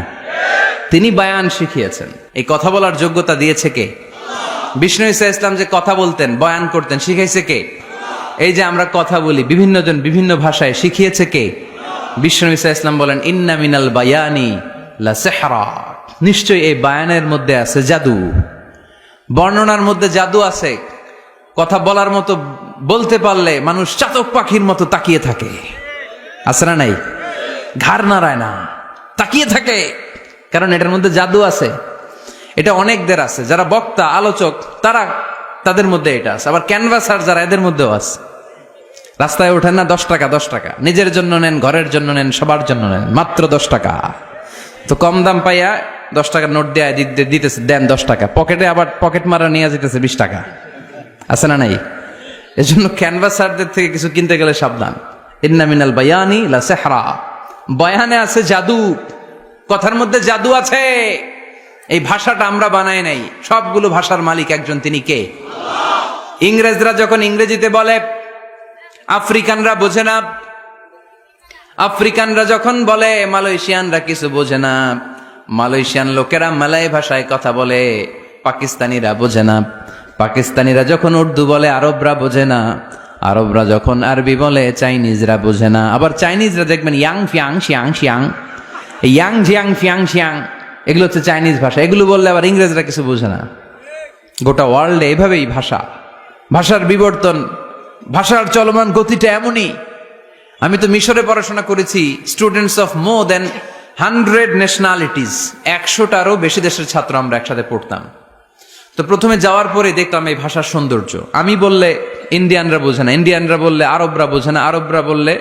তিনি বায়ান শিখিয়েছেন। এই কথা বলার যোগ্যতা দিয়েছে কে? বিষ্ণু ঈসা ইসলাম যে কথা বলতেন, বয়ান করতেন, শিখাইছে কে? এই যে আমরা কথা বলি, বিভিন্ন জন বিভিন্ন ভাষায়, শিখিয়েছে কে? বিষ্ণু ঈসা ইসলাম বলেন, ইন্না মিনাল বায়ানি লা সিহরা। নিশ্চয়ই এই বায়ানের মধ্যে আছে জাদু, বর্ণনার মধ্যে জাদু আছে। কথা বলার মতো, বলতে পারলে মানুষ চাতক পাখির মতো তাকিয়ে থাকে, আছে না নাই? ঘাড় নাড়ায় না, তাকিয়ে থাকে, কারণ এটার মধ্যে জাদু আছে। এটা অনেকদের আছে, যারা বক্তা আলোচক তারা, তাদের মধ্যে এটা আছে। আবার ক্যানভাসার যারা, এদের মধ্যেও আছে। রাস্তায় ওঠেন না 10 টাকা 10 টাকা, নিজের জন্য নেন, ঘরের জন্য নেন, সবার জন্য নেন, মাত্র 10 টাকা। তো কম দাম পাইয়া 10 টাকার নোট দেয় দিতেছে, দেন 10 টাকা, পকেটে আবার পকেট মারা নিয়ে যেতেছে 20 টাকা, আছে না নাই? এজন্য ক্যানভাসারদের থেকে কিছু কিনতে গেলে সাবধান। ইন্না মিনাল বায়ানি লা সিহরা। বয়ানে আছে জাদু, কথার মধ্যে জাদু আছে। এই ভাষাটা আমরা বানাই নাই, সবগুলো ভাষার মালিক একজন, তিনি কে? ইংরেজরা যখন ইংরেজিতে বলে, আফ্রিকানরা বোঝে না। আফ্রিকানরা যখন বলে, মালয়েশিয়ানরা কিছু বোঝে না। মালয়েশিয়ান লোকেরা মালয় ভাষায় কথা বলে, পাকিস্তানিরা বোঝে না। পাকিস্তানিরা যখন উর্দু বলে, আরবরা বোঝে না। আরবরা যখন আরবি বলে, চাইনিজরা বোঝে না। আবার চাইনিজরা দেখবেন ইয়াং ফিয়াং শিয়াং শিয়াং, ইয়াং জিয়াং ফিয়াং শিয়াং, এগুলো হচ্ছে চাইনিজ ভাষা। এগুলো বললে আবার ইংরেজরা কিছু বোঝে না। গোটা ওয়ার্ল্ডে এভাবেই ভাষা, ভাষার বিবর্তন, ভাষার চলমান গতিটা এমনই। আমি তো মিশরে পড়াশোনা করেছি। Students of more than 100 nationalities, 100টারও বেশি দেশের ছাত্র আমরা একসাথে পড়তাম। তো প্রথমে যাওয়ার পরে দেখলাম এই ভাষার সৌন্দর্য। আমি বললে ইন্ডিয়ানরা বোঝে না, ইন্ডিয়ানরা বললে আরবরা বোঝে না, আরবরা বললে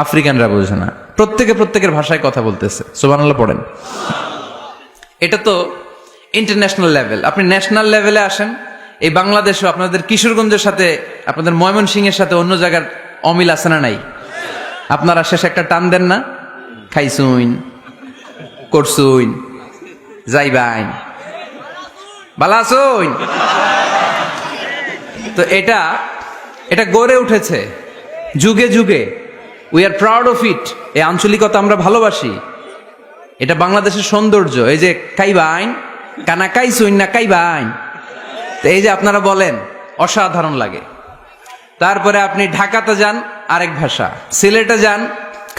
আফ্রিকানরা বোঝে না। প্রত্যেকে প্রত্যেকের ভাষায় কথা বলতেছে। সুবহানাল্লাহ পড়েন। এটা তো ইন্টারন্যাশনাল লেভেল। আপনি ন্যাশনাল লেভেলে আসেন, এই বাংলাদেশও আপনাদের কিশোরগঞ্জের সাথে, আপনাদের ময়মনসিংহের সাথে অন্য জায়গার অমিল আছে না নাই? আপনারা শেষে একটা টান দেন না, খাইছুইন, করছুইন, যাইবাইন, ভালো আছুইন। তো এটা গড়ে উঠেছে যুগে যুগে। We are proud of it. এই আঞ্চলিকতা আমরা ভালোবাসি, এটা বাংলাদেশের সৌন্দর্য। এই যে কাইবাইন, কানা কাইছুইন না কাইবাইন, তো এই যে আপনারা বলেন, অসাধারণ লাগে। তারপরে আপনি ঢাকাতে যান, আরেক ভাষা। সিলেটে যান,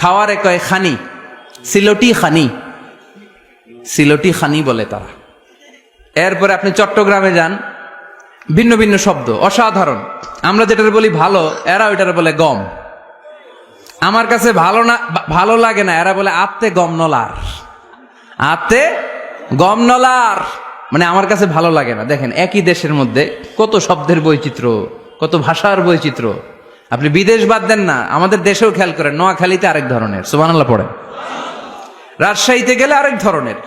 খাওয়ারে কয় খানি, সিলটি খানি, সিলটি খানি বলে তারা। এরপরে আপনি চট্টগ্রামে যান, ভিন্ন ভিন্ন শব্দ অসাধারণ। আমরা যেটার বলি ভালো, এরা ওইটার বলে গম। আমার কাছে ভালো লাগে না, এরা বলে আত্তে গম নলার, আত্তে গম নলার, মানে আমার কাছে ভালো লাগে না। দেখেন একই দেশের মধ্যে কত শব্দের বৈচিত্র্য, কত ভাষার বৈচিত্র্য। আপনি বিদেশ বাদ দেন না, আমাদের দেশেও খেয়াল করেন, নোয়াখালীতে আরেক ধরনের, সুবহানাল্লাহ পড়েন। রাজশাহীতে গেলে আরেক ধরনের।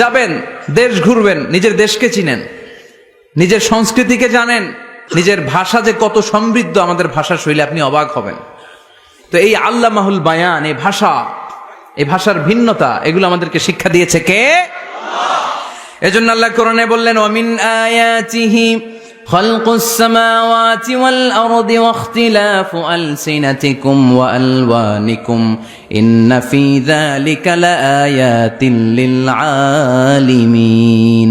যাবেন, দেশ ঘুরবেন, নিজের দেশকে চিনেন, নিজের সংস্কৃতিকে জানেন, নিজের ভাষা যে কত সমৃদ্ধ, আমাদের ভাষা শৈলী, আপনি অবাক হবেন। তো এই আল্লামাহুল বায়ান, এই ভাষা, এই ভাষার ভিন্নতা, এগুলো আমাদেরকে শিক্ষা দিয়েছে কে? এজন্য আল্লাহ কোরআনে বললেন, ওয়ামিন আয়াতিহি খালকুস সামাওয়াতি ওয়াল আরদি ওয়াখতিলাফু আলসিনাতিকুম ওয়া আলওয়ানিকুম ইন্না ফী যালিকা লাআয়াতিন লিল আলিমিন।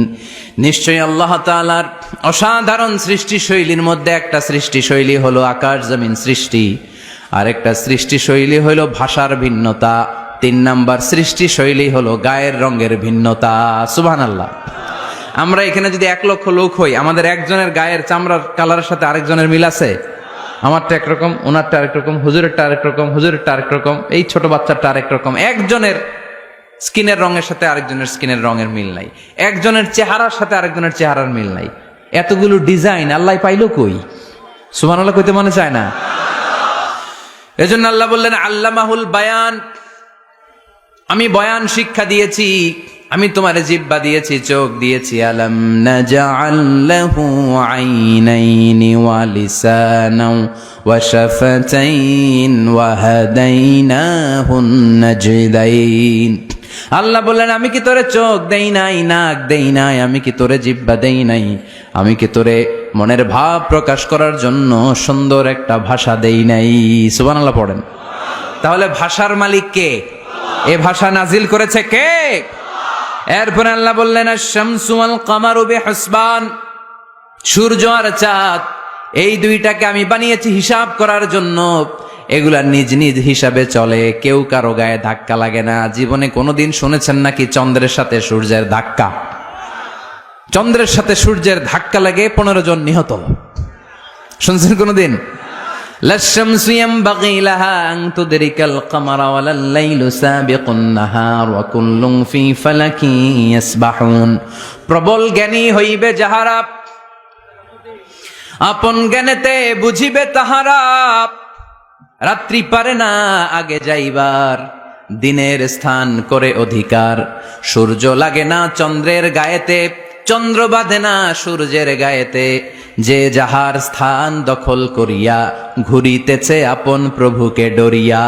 নিশ্চয়ই আল্লাহ তাআলার অসাধারণ সৃষ্টি শৈলীর মধ্যে একটা সৃষ্টি শৈলী হলো আকাশ জমিন সৃষ্টি, আর একটা সৃষ্টি শৈলী হলো ভাষার ভিন্নতা, 3 নাম্বার সৃষ্টি শৈলী হলো গায়ের রঙের ভিন্নতা। সুবহানাল্লাহ। আমরা এখানে যদি 1 লক্ষ লোক হই, আমাদের একজনের গায়ের চামড়ার কালারের সাথে আরেকজনের মিল আছে? আমারটা একরকম, ওনারটা আরেক রকম, হুজুরেরটা আরেক রকম, হুজুরেরটা আরেক রকম, এই ছোট বাচ্চারটা আরেক রকম। একজনের স্কিনের রঙের সাথে আরেকজনের স্কিনের রঙের মিল নাই, একজনের চেহারার সাথে আরেকজনের চেহারার মিল নাই। এতগুলো ডিজাইন আল্লাহ পাইলো কই? সুবহানাল্লাহ কইতে মনে চায় না? এজন্য আল্লাহ বললেন আল্লামাহুল বায়ান, আমি বয়ান শিক্ষা দিয়েছি, আমি তোমারে জিহ্বা দিয়েছি, চোখ দিয়েছি। আলাম নাজআল লাহু আইনাইনি ওয়া লিসানাও ওয়া শাফাতাইন ওয়া হাদাইনাহুন নাজদাইন। আল্লাহ বললেন, আমি কি তোরে চোখ দেই নাই, নাক দেই নাই, আমি কি তোরে জিহ্বা দেই নাই, আমি কি তোরে মনের ভাব প্রকাশ করার জন্য সুন্দর একটা ভাষা দেই নাই? সুবহানাল্লাহ পড়েন। তাহলে ভাষার মালিক কে? এ ভাষা নাজিল করেছে কে? এরপরে আল্লাহ বললেন, আশ-শামসু ওয়াল কামারু বিহিসবান, সূর্য আর চাঁদ, এই দুইটাকে আমি বানিয়েছি হিসাব করার জন্য। এগুলা নিজ নিজ হিসাবে চলে, কেউ কারো গায়ে ধাক্কা লাগে না। জীবনে কোনোদিন শুনেছেন নাকি চন্দ্রের সাথে সূর্যের ধাক্কা? চন্দ্রের সাথে সূর্যের ধাক্কা লাগে 15 জন নিহত, শুনছেন কোনোদিন? লাশ-শামসু ইয়ানবাগী লাহা আন তুদরিকাল কামারা ওয়ালাল লাইলু সাবিকুন নাহার ওয়া কুল্লুন ফী ফালাকিন ইয়াসবাহুন। প্রবল জ্ঞানী হইবে যাহারা, আপন জ্ঞানেতে বুঝিবে তাহারা। রাত্রি পারে না আগে যাইবার, দিনের স্থান করে অধিকার। সূর্য লাগে না চন্দ্রের গায়েতে, চন্দ্র বাঁধে না সূর্যের গায়েতে। যে যাহার স্থান দখল করিয়া, ঘুরিতেছে আপন প্রভুকে ডরিয়া।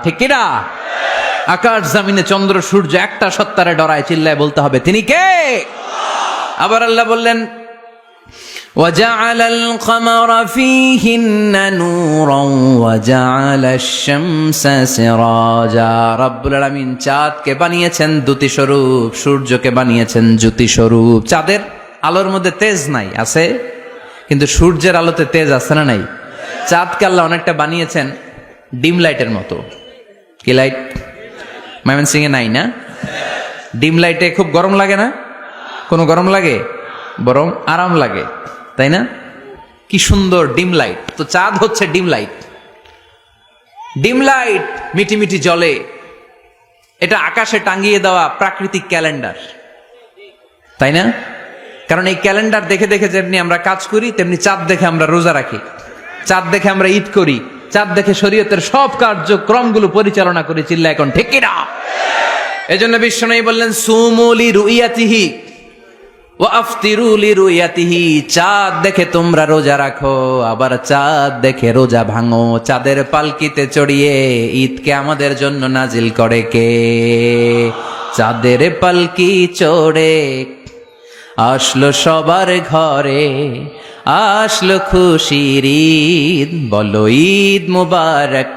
ঠিক কিনা? আকাশ জমিনে চন্দ্র সূর্য একটা সত্তারে ডরায়, চিল্লায় বলতে হবে তিনি কে? আবার আল্লাহ বললেন, وَجَعَلَ الْقَمَرَ فِيهِنَّ نُورًا وَجَعَلَ الشَّمْسَ سِرَاجًا। রব্বুল আলামিন চাঁদকে বানিয়েছেন দ্যুতি স্বরূপ, সূর্যকে বানিয়েছেন জ্যোতি স্বরূপ। চাঁদের আলোর মধ্যে তেজ নাই, আছে, কিন্তু সূর্যের আলোতে তেজ আছে না নাই? চাঁদকে আল্লাহ অনেকটা বানিয়েছেন ডিম লাইটের মতো। কি লাইট? ময়মনসিংহে নাই না? ডিম লাইটে খুব গরম লাগে না? কোনো গরম লাগে? বরং আরাম লাগে, তাই না? কি সুন্দর ডিম লাইট। তো চাঁদ হচ্ছে ডিম লাইট। ডিম লাইট মিটি মিটি জ্বলে, এটা আকাশে টাঙ্গিয়ে দেওয়া প্রাকৃতিক ক্যালেন্ডার, তাই না? কারণ এই ক্যালেন্ডার দেখে দেখে যেমনি আমরা কাজ করি, তেমনি চাঁদ দেখে আমরা রোজা রাখি, চাঁদ দেখে আমরা ঈদ করি, চাঁদ দেখে শরীয়তের সব কার্যক্রমগুলো পরিচালনা করি। চিল্লা এখন ঠিক কিনা? এজন্য বিশ্বনবী বললেন, সুমু লিরুইয়াতিহি ওয়া আফতিরু লিরুইয়াতিহি। চাঁদ দেখে তোমরা রোজা রাখো, আবার চাঁদ দেখে রোজা ভাঙো। চাঁদের পালকিতে চড়িয়ে ঈদকে আমাদের জন্য নাজিল করে কে? চাঁদের পালকি চড়ে আসলো সবার ঘরে, আসলো খুশির ঈদ। বলো ঈদ মুবারক,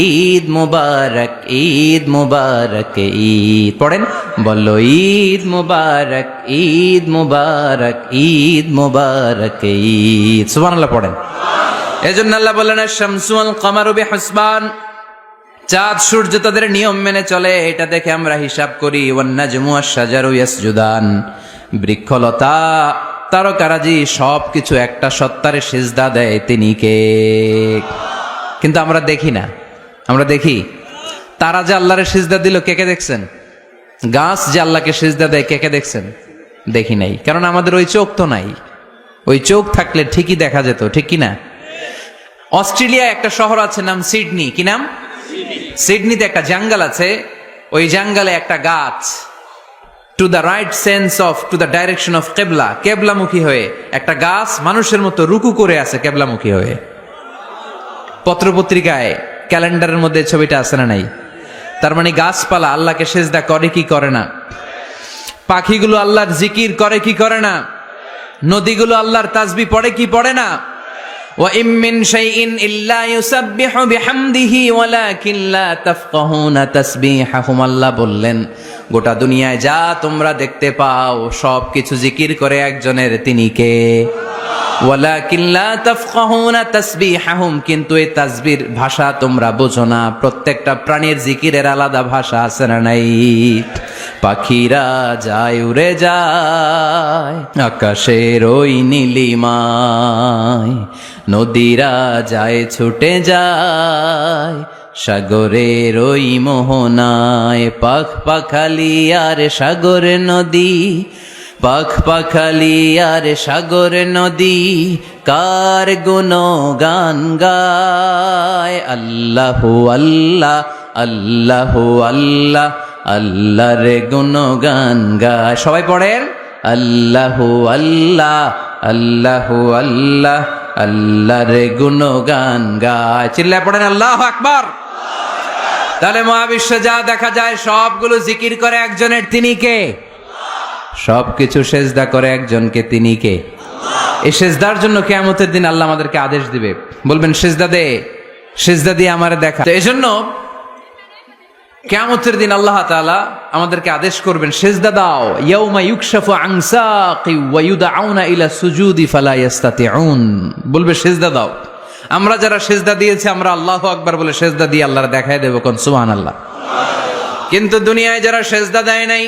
ঈদ মুবারক, ঈদ মুবারক, ঈদ। পড়েন, বলো ঈদ মুবারক, ঈদ মুবারক, ঈদ মুবারক, ঈদ। সুবহানাল্লাহ পড়েন। এজন্য আল্লাহ বললেন, আশ-শামসু ওয়াল কামারু বিহিসবান, চাঁদ সূর্য তাদের নিয়ম মেনে চলে, এটা দেখে আমরা হিসাব করি। ওয়ান নাজমু ওয়াশ-শাজারু ইয়াসজুদান, বৃক্ষলতা তারকারাজি সবকিছু একটা সত্তারে সিজদা দেয়, তিনি কে? কিন্তু আমরা দেখি না। আমরা দেখি তারা যে আল্লাহরে সিজদা দিল, কে কে দেখছেন? গাছ যে আল্লাহকে সিজদা দেয়, কে কে দেখছেন? দেখি নাই, কারণ আমাদের ওই চোখ তো নাই। ওই চোখ থাকলে ঠিকই দেখা যেত, ঠিক কি না? অস্ট্রেলিয়া একটা শহর আছে নাম সিডনি। কি নাম? সিডনিতে একটা জঙ্গল আছে, ওই জঙ্গলে একটা গাছ to the right sense of to the direction of কেবলা, কেবলামুখী হয়ে একটা গাছ মানুষের মতো রুকু করে আছে কেবলামুখী হয়ে। পত্রপত্রিকায় ক্যালেন্ডারের মধ্যে ছবিটা আছে না নাই? তার মানে গাছপালা আল্লাহকে সিজদা করে কি করে না? পাখিগুলো আল্লাহর জিকির করে কি করে না? নদীগুলো আল্লাহর তাসবিহ পড়ে কি পড়ে না? ওয়া ইম মিন শাইইন ইল্লা ইউসাব্বিহু বিহামদিহি ওয়ালাকিন লা তাফকাহুনা তাসবিহাহুম। আল্লাহ বললেন, গোটা দুনিয়ায় যা তোমরা দেখতে পাও সব কিছু জিকির করে একজনের, তিনি কে? ওয়ালাকিন লা তাফকাহুনা তাসবিহাহুম, কিন্তু এই তাসবির ভাষা তোমরা বোঝো না। প্রত্যেকটা প্রাণীর জিকিরের আলাদা ভাষা আছে না নাই? পাখিরা যায় উড়ে যায় আকাশের ওই নীলিমায়, নদীরা যায় ছুটে যায় সাগরের ওই মোহনায়। পাখ পাখালি আর সাগর নদী, পাখ পাখালি আর সাগর নদী, কার গুণগান গায়। আল্লাহু আল্লাহ, আল্লাহু আল্লাহ, আল্লাহর গুণগান গায়। সবাই পড়েন আল্লাহু আল্লাহ, আল্লাহু আল্লাহ, আল্লাহর গুণগান গায়। চিল্লায় পড়েন আল্লাহু আকবার। তাহলে মহাবিশ্বে যা দেখা যায় সবগুলো জিকির করে একজনের, তিনি কে? সবকিছু সেজদা করে একজনকে, তিনি কে? এই সেজদার জন্য কিয়ামতের দিন আল্লাহ আমাদেরকে আদেশ দিবে, বলবেন সেজদা দে, সেজদা দিয়ে আমারে দেখা। তো এজন্য কিয়ামতের দিন আল্লাহ তাআলা আমাদেরকে আদেশ করবেন সেজদা দাও। ইয়াউমা ইউকশাফু আন সাকি ওয়া ইউদআউনা ইলা সুজুদি ফালা ইস্তাতিউন, বলবে সেজদা দাও। আমরা যারা সেজদা দিয়েছি আমরা আল্লাহু আকবার বলে সেজদা দিয়ে আল্লাহর দেখায় দেব, কোন সুবহানাল্লাহ। কিন্তু দুনিয়ায় যারা সেজদা দেয় নাই,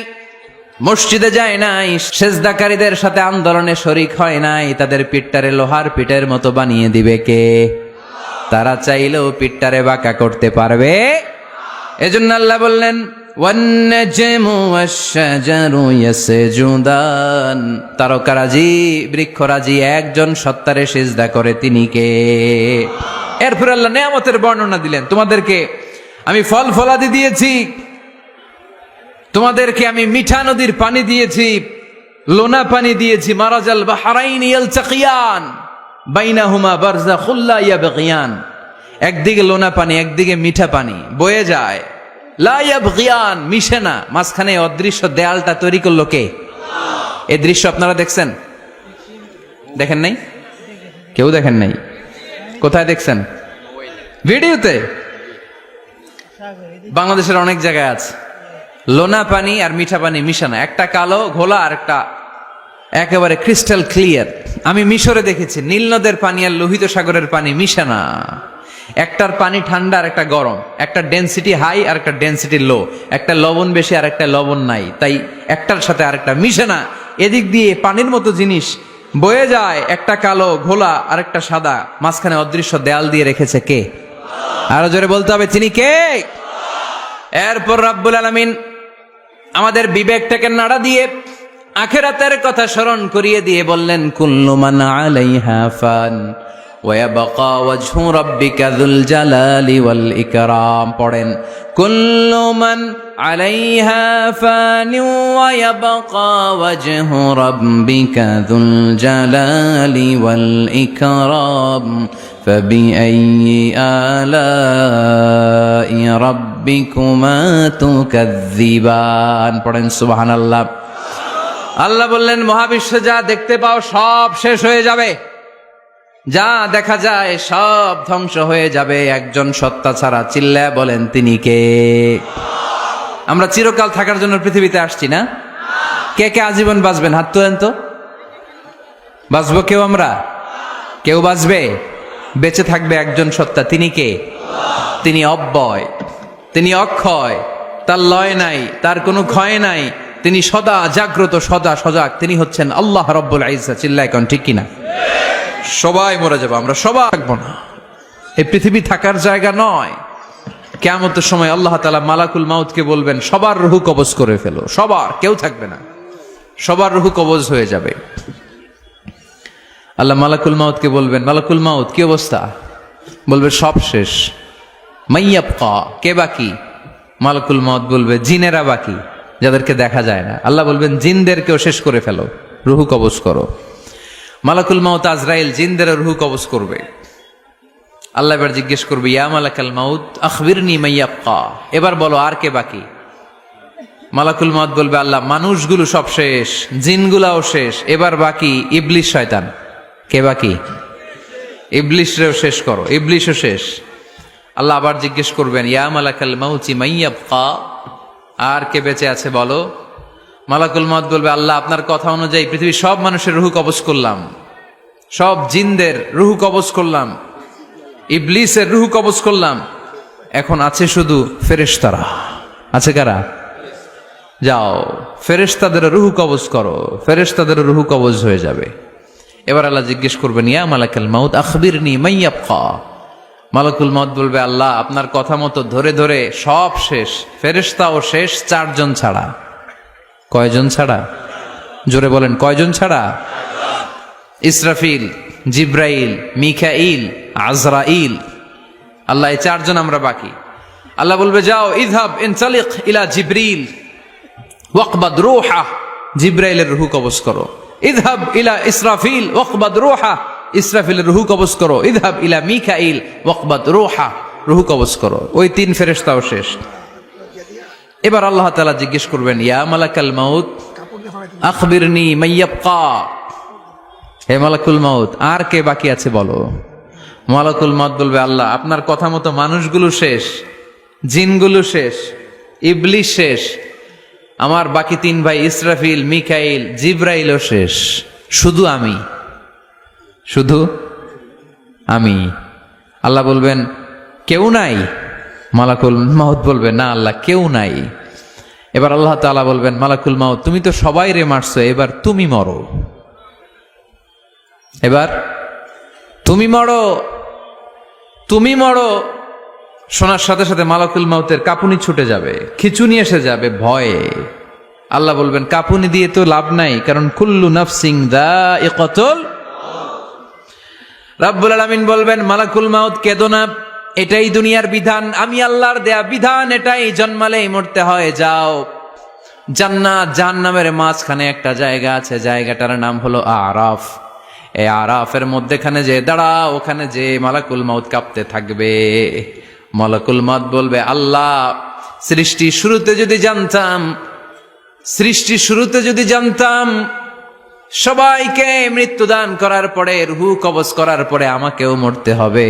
মসজিদে যায় নাই, সেজদাকারীদের সাথে আন্দোলনে শরীক হয় নাই, তাদের পিঠটারে লোহার পিঠের মতো বানিয়ে দিবে কে? তারা চাইলেও পিঠটারে বাঁকা করতে পারবে। এজন্য আল্লাহ বললেন ওয়ান নাজমু ওয়াশ-শাজারু ইয়াসজুদান, তারকারাজি বৃক্ষরাজি একজন সত্তারে সিজদা করে, তিনি কে? এরপর আল্লাহ নিয়ামতের বর্ণনা দিলেন, তোমাদেরকে আমি ফল ফলাদি দিয়েছি, তোমাদেরকে আমি মিঠা নদীর পানি দিয়েছি, লোনা পানি দিয়েছি। মারাজাল বাহরাইন ইয়ালতাকিয়ান বাইনাহুমা বারযাখুল লা ইয়াবগিয়ান, একদিকে লোনা পানি একদিকে মিঠা পানি বয়ে যায়, লা ইয়াবগিয়ান, মিশে না। মাঝখানে অদৃশ্য দেয়ালটা তৈরি করলো কে? এই দৃশ্য আপনারা দেখছেন? দেখেন নাই? কেউ দেখেন নাই? কোথায় দেখছেন? ভিডিওতে। বাংলাদেশের অনেক জায়গায় আছে লোনা পানি আর মিঠা পানি মিশানো, একটা কালো ঘোলা আর একটা একেবারে ক্রিস্টাল ক্লিয়ার। আমি মিশরে দেখেছি নীল নদের পানি আর লোহিত সাগরের পানি মিশানা। একটার পানি ঠান্ডা আর একটা গরম, একটা ডেনসিটি হাই আর একটা ডেনসিটি লো, একটা লবণ বেশি আর একটা লবণ নাই, তাই একটার সাথে আরেকটা মিশানা। এদিক দিয়ে পানির মতো জিনিস বয়ে যায়, একটা কালো ঘোলা আর একটা সাদা, মাঝখানে অদৃশ্য দেয়াল দিয়ে রেখেছে কে? আরো জোরে বলতে হবে, তিনি কে? এরপর রাব্বুল আলামিন আমাদের বিবেকটাকে নাড়া দিয়ে আখিরাতের কথা স্মরণ করিয়ে দিয়ে বললেন কুল্লু মান আলাইহা ফান ওয়া ইয়াবকা ওয়াজহু রাব্বিকা যুল জালালি ওয়াল ইকরাম। পড়েন কুল্লু মান আলাইহা ফান ওয়া ইয়াবকা ওয়াজহু রাব্বিকা যুল জালালি ওয়াল ইকরাম ফাবিআইয়ি আলাই রাব্বিকুমা তুকাযযিবান। পড়েন সুবহানাল্লাহ। আল্লাহ বললেন মহাবিশ্বে যা দেখতে পাও সব শেষ হয়ে যাবে, যা দেখা যায় সব ধ্বংস হয়ে যাবে একজন সত্তা ছাড়া। চিল্লায় বলেন তিনি কে? আমরা চিরকাল থাকার জন্য পৃথিবীতে আসছি না? কে কে আজীবন বাঁচবেন? হাত তোলেন তো। বাঁচবো কেউ? আমরা কেউ বাঁচবে? বেঁচে থাকবে একজন সত্তা, তিনি কে? তিনি অব্যয়, তিনি অক্ষয়, তার লয় নাই, তার কোনো ক্ষয় নাই, তিনি সদা জাগ্রত, সদা সজাগ, তিনি হচ্ছেন আল্লাহ রব্বুল ইজ্জত। চিল্লায় কোন ঠিক কিনা? সবাই মরে যাবো, আমরা সবাই থাকবো না। এই পৃথিবী থাকার জায়গা নয়। কিয়ামতের সময় আল্লাহ তাআলা মালাকুল মাউতকে বলবেন, সবার রূহ কবজ করে ফেলো, সবার, কেউ থাকবে না, সবার রূহ কবজ হয়ে যাবে। আল্লাহ মালাকুল মাউতকে বলবেন, মালাকুল মাউত কি অবস্থা? বলবে সব শেষ। মাইয়াবকা, কে বাকি? মালাকুল মাউত বলবে জিনেরা বাকি, যাদেরকে দেখা যায় না। আল্লাহ বলবেন জিনদেরকেও শেষ করে ফেলো, রূহ কবজ করো। মালাকুল মাউত আজরাইল জিনদের রূহ কবজ করবে। আল্লাহ এবার জিজ্ঞেস করবে, ইয়া মালাকাল মাউত আখবিরনি মাইয়াবকা, এবার বলো আর কে বাকি? মালাকুল মাউত বলবে, আল্লাহ মানুষগুলো সব শেষ, জিনগুলাও শেষ, এবার বাকি ইবলিশ শয়তান। কে বাকি? ইবলিশরেও শেষ করো, ইবলিশও শেষ। আল্লাহ আবার জিজ্ঞেস করবেন, ইয়া মালাকাল মাউতি মাইয়াবকা, আর কে বেঁচে আছে বলো? মালাকুল মাউত বলবে, আল্লাহ আপনার কথা অনুযায়ী পৃথিবীর সব মানুষের রূহ কবজ করলাম, সব জিনদের রূহ কবজ করলাম, ইবলিসের রূহ কবজ করলাম, এখন আছে শুধু ফেরেশতারা। আছে কারা? যাও ফেরেশতাদের রূহ কবজ করো, ফেরেশতাদের রূহ কবজ হয়ে যাবে। এবার আল্লাহ জিজ্ঞেস করবেন, ইয়া মালাকাল মাউত আখবিরনি মাইয়াবকা। মালাকুল মাউত বলবে, আল্লাহ আপনার কথা মতো ধরে ধরে সব শেষ, ফেরেশতাও শেষ, 4 জন ছাড়া। কয়জন ছাড়া? জোরে বলেন, কয়জন ছাড়া? ইসরাফিল, জিব্রাইল, মিকাইল, আজরাইল। আল্লাহ এই 4 জন আমরা বাকি। আল্লাহ বলবে, যাও ইযহাব ইনতালিক ইলা জিবরিল ওয়াকবাদ রূহা, জিব্রাইলের রূহ কবজ করো। ইযহাব ইলা ইসরাফিল ওয়াকবাদ রূহা, ইসরাফিলের রূহ কবজ করো। ইযহাব ইলা মিকাইল ওয়াকবাদ রূহা, রূহ কবজ করো। ওই 3 ফেরেশতাও শেষ। এবার আল্লাহ তাআলা জিজ্ঞেস করবেন, ইয়া মালাকাল মাউত আখবিরনি মাইয়াবকা, হে মালাকুল মাউত আর কে বাকি আছে বলো? মালাকুল মাউত বলবে, আল্লাহ আপনার কথা মতো মানুষগুলো শেষ, জিনগুলো শেষ, ইবলিশ শেষ, আমার বাকি 3 ভাই ইসরাফিল, মিকাইল, জিব্রাইলও শেষ, শুধু আমি, শুধু আমি। আল্লাহ বলবেন, কেউ নাই? মালাকুল মাউত বলবে, না আল্লাহ কেউ নাই। এবার আল্লাহ তাআলা বলবেন, মালাকুল মাউত তুমি তো সবাই রে মারছো, এবার তুমি মরো, এবার তুমি মরো, তুমি মরো। শোনার সাথে সাথে মালাকুল মাউতের কাঁপুনি ছুটে যাবে, খিঁচুনি এসে যাবে ভয়ে। আল্লাহ বলবেন, কাঁপুনি দিয়ে তো লাভ নাই, কারণ কুল্লু নাফসিন যায়িকাতুল। রাব্বুল আলামিন বলবেন, মালাকুল মাউত কেঁদো না, এটাই দুনিয়ার বিধান, আমি আল্লাহর দেয়া বিধান, এটাই, জন্মালেই মরতে হয়। যাও, জান্নাত জাহান্নামের মাঝখানে একটা জায়গা আছে, জায়গাটার নাম হলো আরাফ। এই আরাফের মধ্যেখানে যে দাঁড়া, ওখানে যে মালাকুল মাউত কাঁপতে থাকবে। মালাকুল মাউত বলবে, আল্লাহ সৃষ্টির শুরুতে যদি জানতাম, সৃষ্টির শুরুতে যদি জানতাম সবাইকে মৃত্যুদান করার পরে, রূহ কবজ করার পরে আমাকেও মরতে হবে,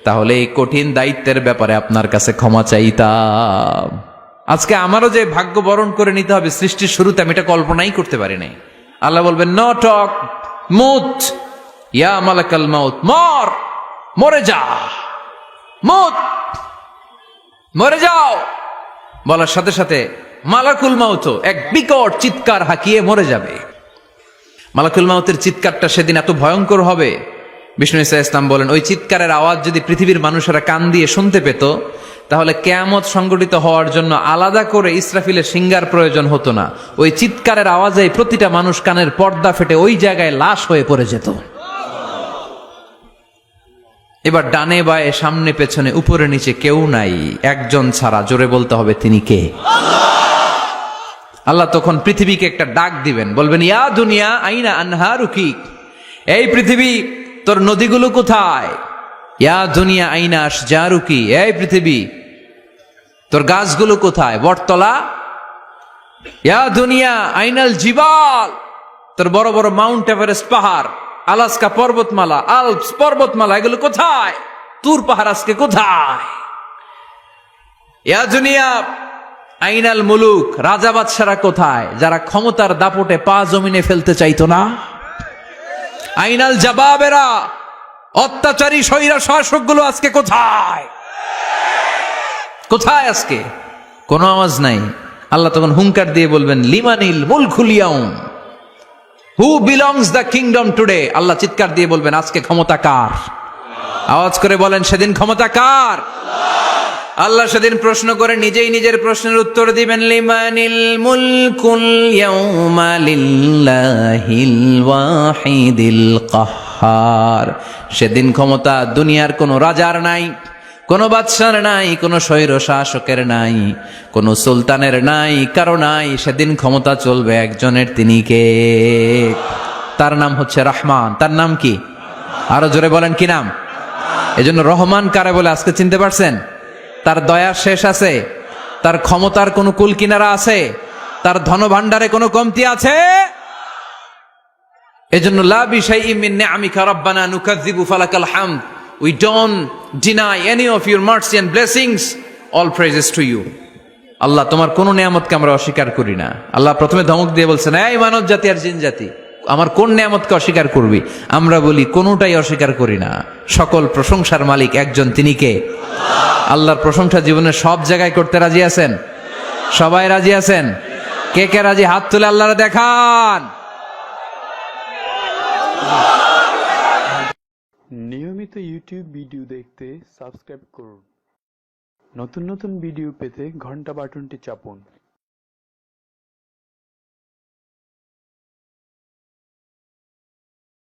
তাহলে এই কঠিন দায়িত্বের ব্যাপারে আপনার কাছে ক্ষমা চাইতাম। আজকে আমারও যে ভাগ্য বরণ করে নিতে হবে সৃষ্টির শুরুতে, আমি এটা কল্পনাই করতে পারি নাই। আল্লাহ বলবেন, নো টক, মুত, ইয়া মালাকাল মাউত, মর, মরে যা, মুত, মরে যাও। বলার সাথে সাথে মালাকুল মাউত এক বিকট চিৎকার হাঁকিয়ে মরে যাবে। মালাকুল মাউতের চিৎকারটা সেদিন এত ভয়ঙ্কর হবে, বিষ্ণু ঈসা ইসলাম বলেন, ওই চিৎকারের আওয়াজ যদি পৃথিবীর মানুষেরা কান দিয়ে শুনতে পেত, তাহলে কিয়ামত সংগঠিত হওয়ার জন্য আলাদা করে ইসরাফিলের সিঙ্গার প্রয়োজন হতো না। ওই চিৎকারের আওয়াজে প্রতিটা মানুষ কানের পর্দা ফেটে ওই জায়গায় লাশ হয়ে পড়ে যেত। এবার ডানে বায়ে সামনে পেছনে উপরে নিচে কেউ নাই, একজন ছাড়া। জোরে বলতে হবে, তিনি কে? আল্লাহ তখন পৃথিবীকে একটা ডাক দিবেন, বলবেন, ইয়া দুনিয়া আইনা আনহারুকি, এই পৃথিবী তোর নদীগুলো কোথায়? ইয়া দুনিয়া আইনা আশজারুকি, এই পৃথিবী তোর গাছগুলো কোথায়? বটতলা। ইয়া দুনিয়া আইনাল জিবাল, তোর বড় বড় মাউন্ট এভারেস্ট পাহাড়, আলাস্কা পর্বতমালা, আলপস পর্বতমালা, এগুলো কোথায়? তুর পাহাড় আজকে কোথায়? ইয়া দুনিয়া আইনাল মুলুক, রাজা বাদশারা কোথায়, যারা ক্ষমতার দাপটে পা জমিনে ফেলতে চাইতো না? আইনাল জাবাবেরা, অত্যাচারী স্বৈরা শাসকগুলো আজকে কোথায়? কোথায় আজকে? কোনো আওয়াজ নাই। আল্লাহ তখন হুঙ্কার দিয়ে বলবেন, লিমানিল মুলকুল ইয়াউম, who belongs the kingdom today. আল্লাহ চিৎকার দিয়ে বলবেন, আজকে ক্ষমতা কার? আওয়াজ করে বলেন, সেদিন ক্ষমতা কার? আল্লাহ সেদিন প্রশ্ন করে নিজেই নিজের প্রশ্নের উত্তর দিবেন, লিমানিল মুলকুল ইয়াউমা লিল্লাহিল ওয়াহিদিল কাহ্হার। সেদিন ক্ষমতা দুনিয়ার কোনো রাজার নাই, কোনো বাদশার নাই, কোনো স্বৈর শাসকের নাই, কোনো সুলতানের নাই, কারো নাই। সেদিন ক্ষমতা চলবে একজনের, তিনি কে? তার নাম হচ্ছে রহমান। তার নাম কি? আরো জোরে বলেন, কি নাম? এজন্য রহমান কারে বলে আজকে চিনতে পারছেন? তার দয়ার শেষ আছে? তার ক্ষমতার কোনো কুল কিনারা আছে? তার ধনভাণ্ডারে কোনো কমতি আছে? এজন্য লা বিশাইইম মিন নিআমিকা রাব্বানা নুকাযযিবু ফালাকাল হামদ। We don't deny any of your mercy and blessings. All praises to you. আল্লাহ, তোমার কোন নিয়ামতকে আমরা অস্বীকার করি না। আল্লাহ প্রথমে ধমক দিয়ে বলছেন, এই মানব জাতি আর জিন জাতি, আমার কোন নিয়ামতকে অস্বীকার করবি? আমরা বলি কোনটাই অস্বীকার করি না। সকল প্রশংসার মালিক একজন, তিনি কে? আল্লাহর প্রশংসা জীবনের সব জায়গায় করতে রাজি আছেন? সবাই রাজি আছেন? কে কে রাজি? হাত তুলে আল্লাহরে দেখান। নিয়মিত ইউটিউব ভিডিও দেখতে সাবস্ক্রাইব করুন। নতুন নতুন ভিডিও পেতে ঘন্টা বাটনটি চাপুন।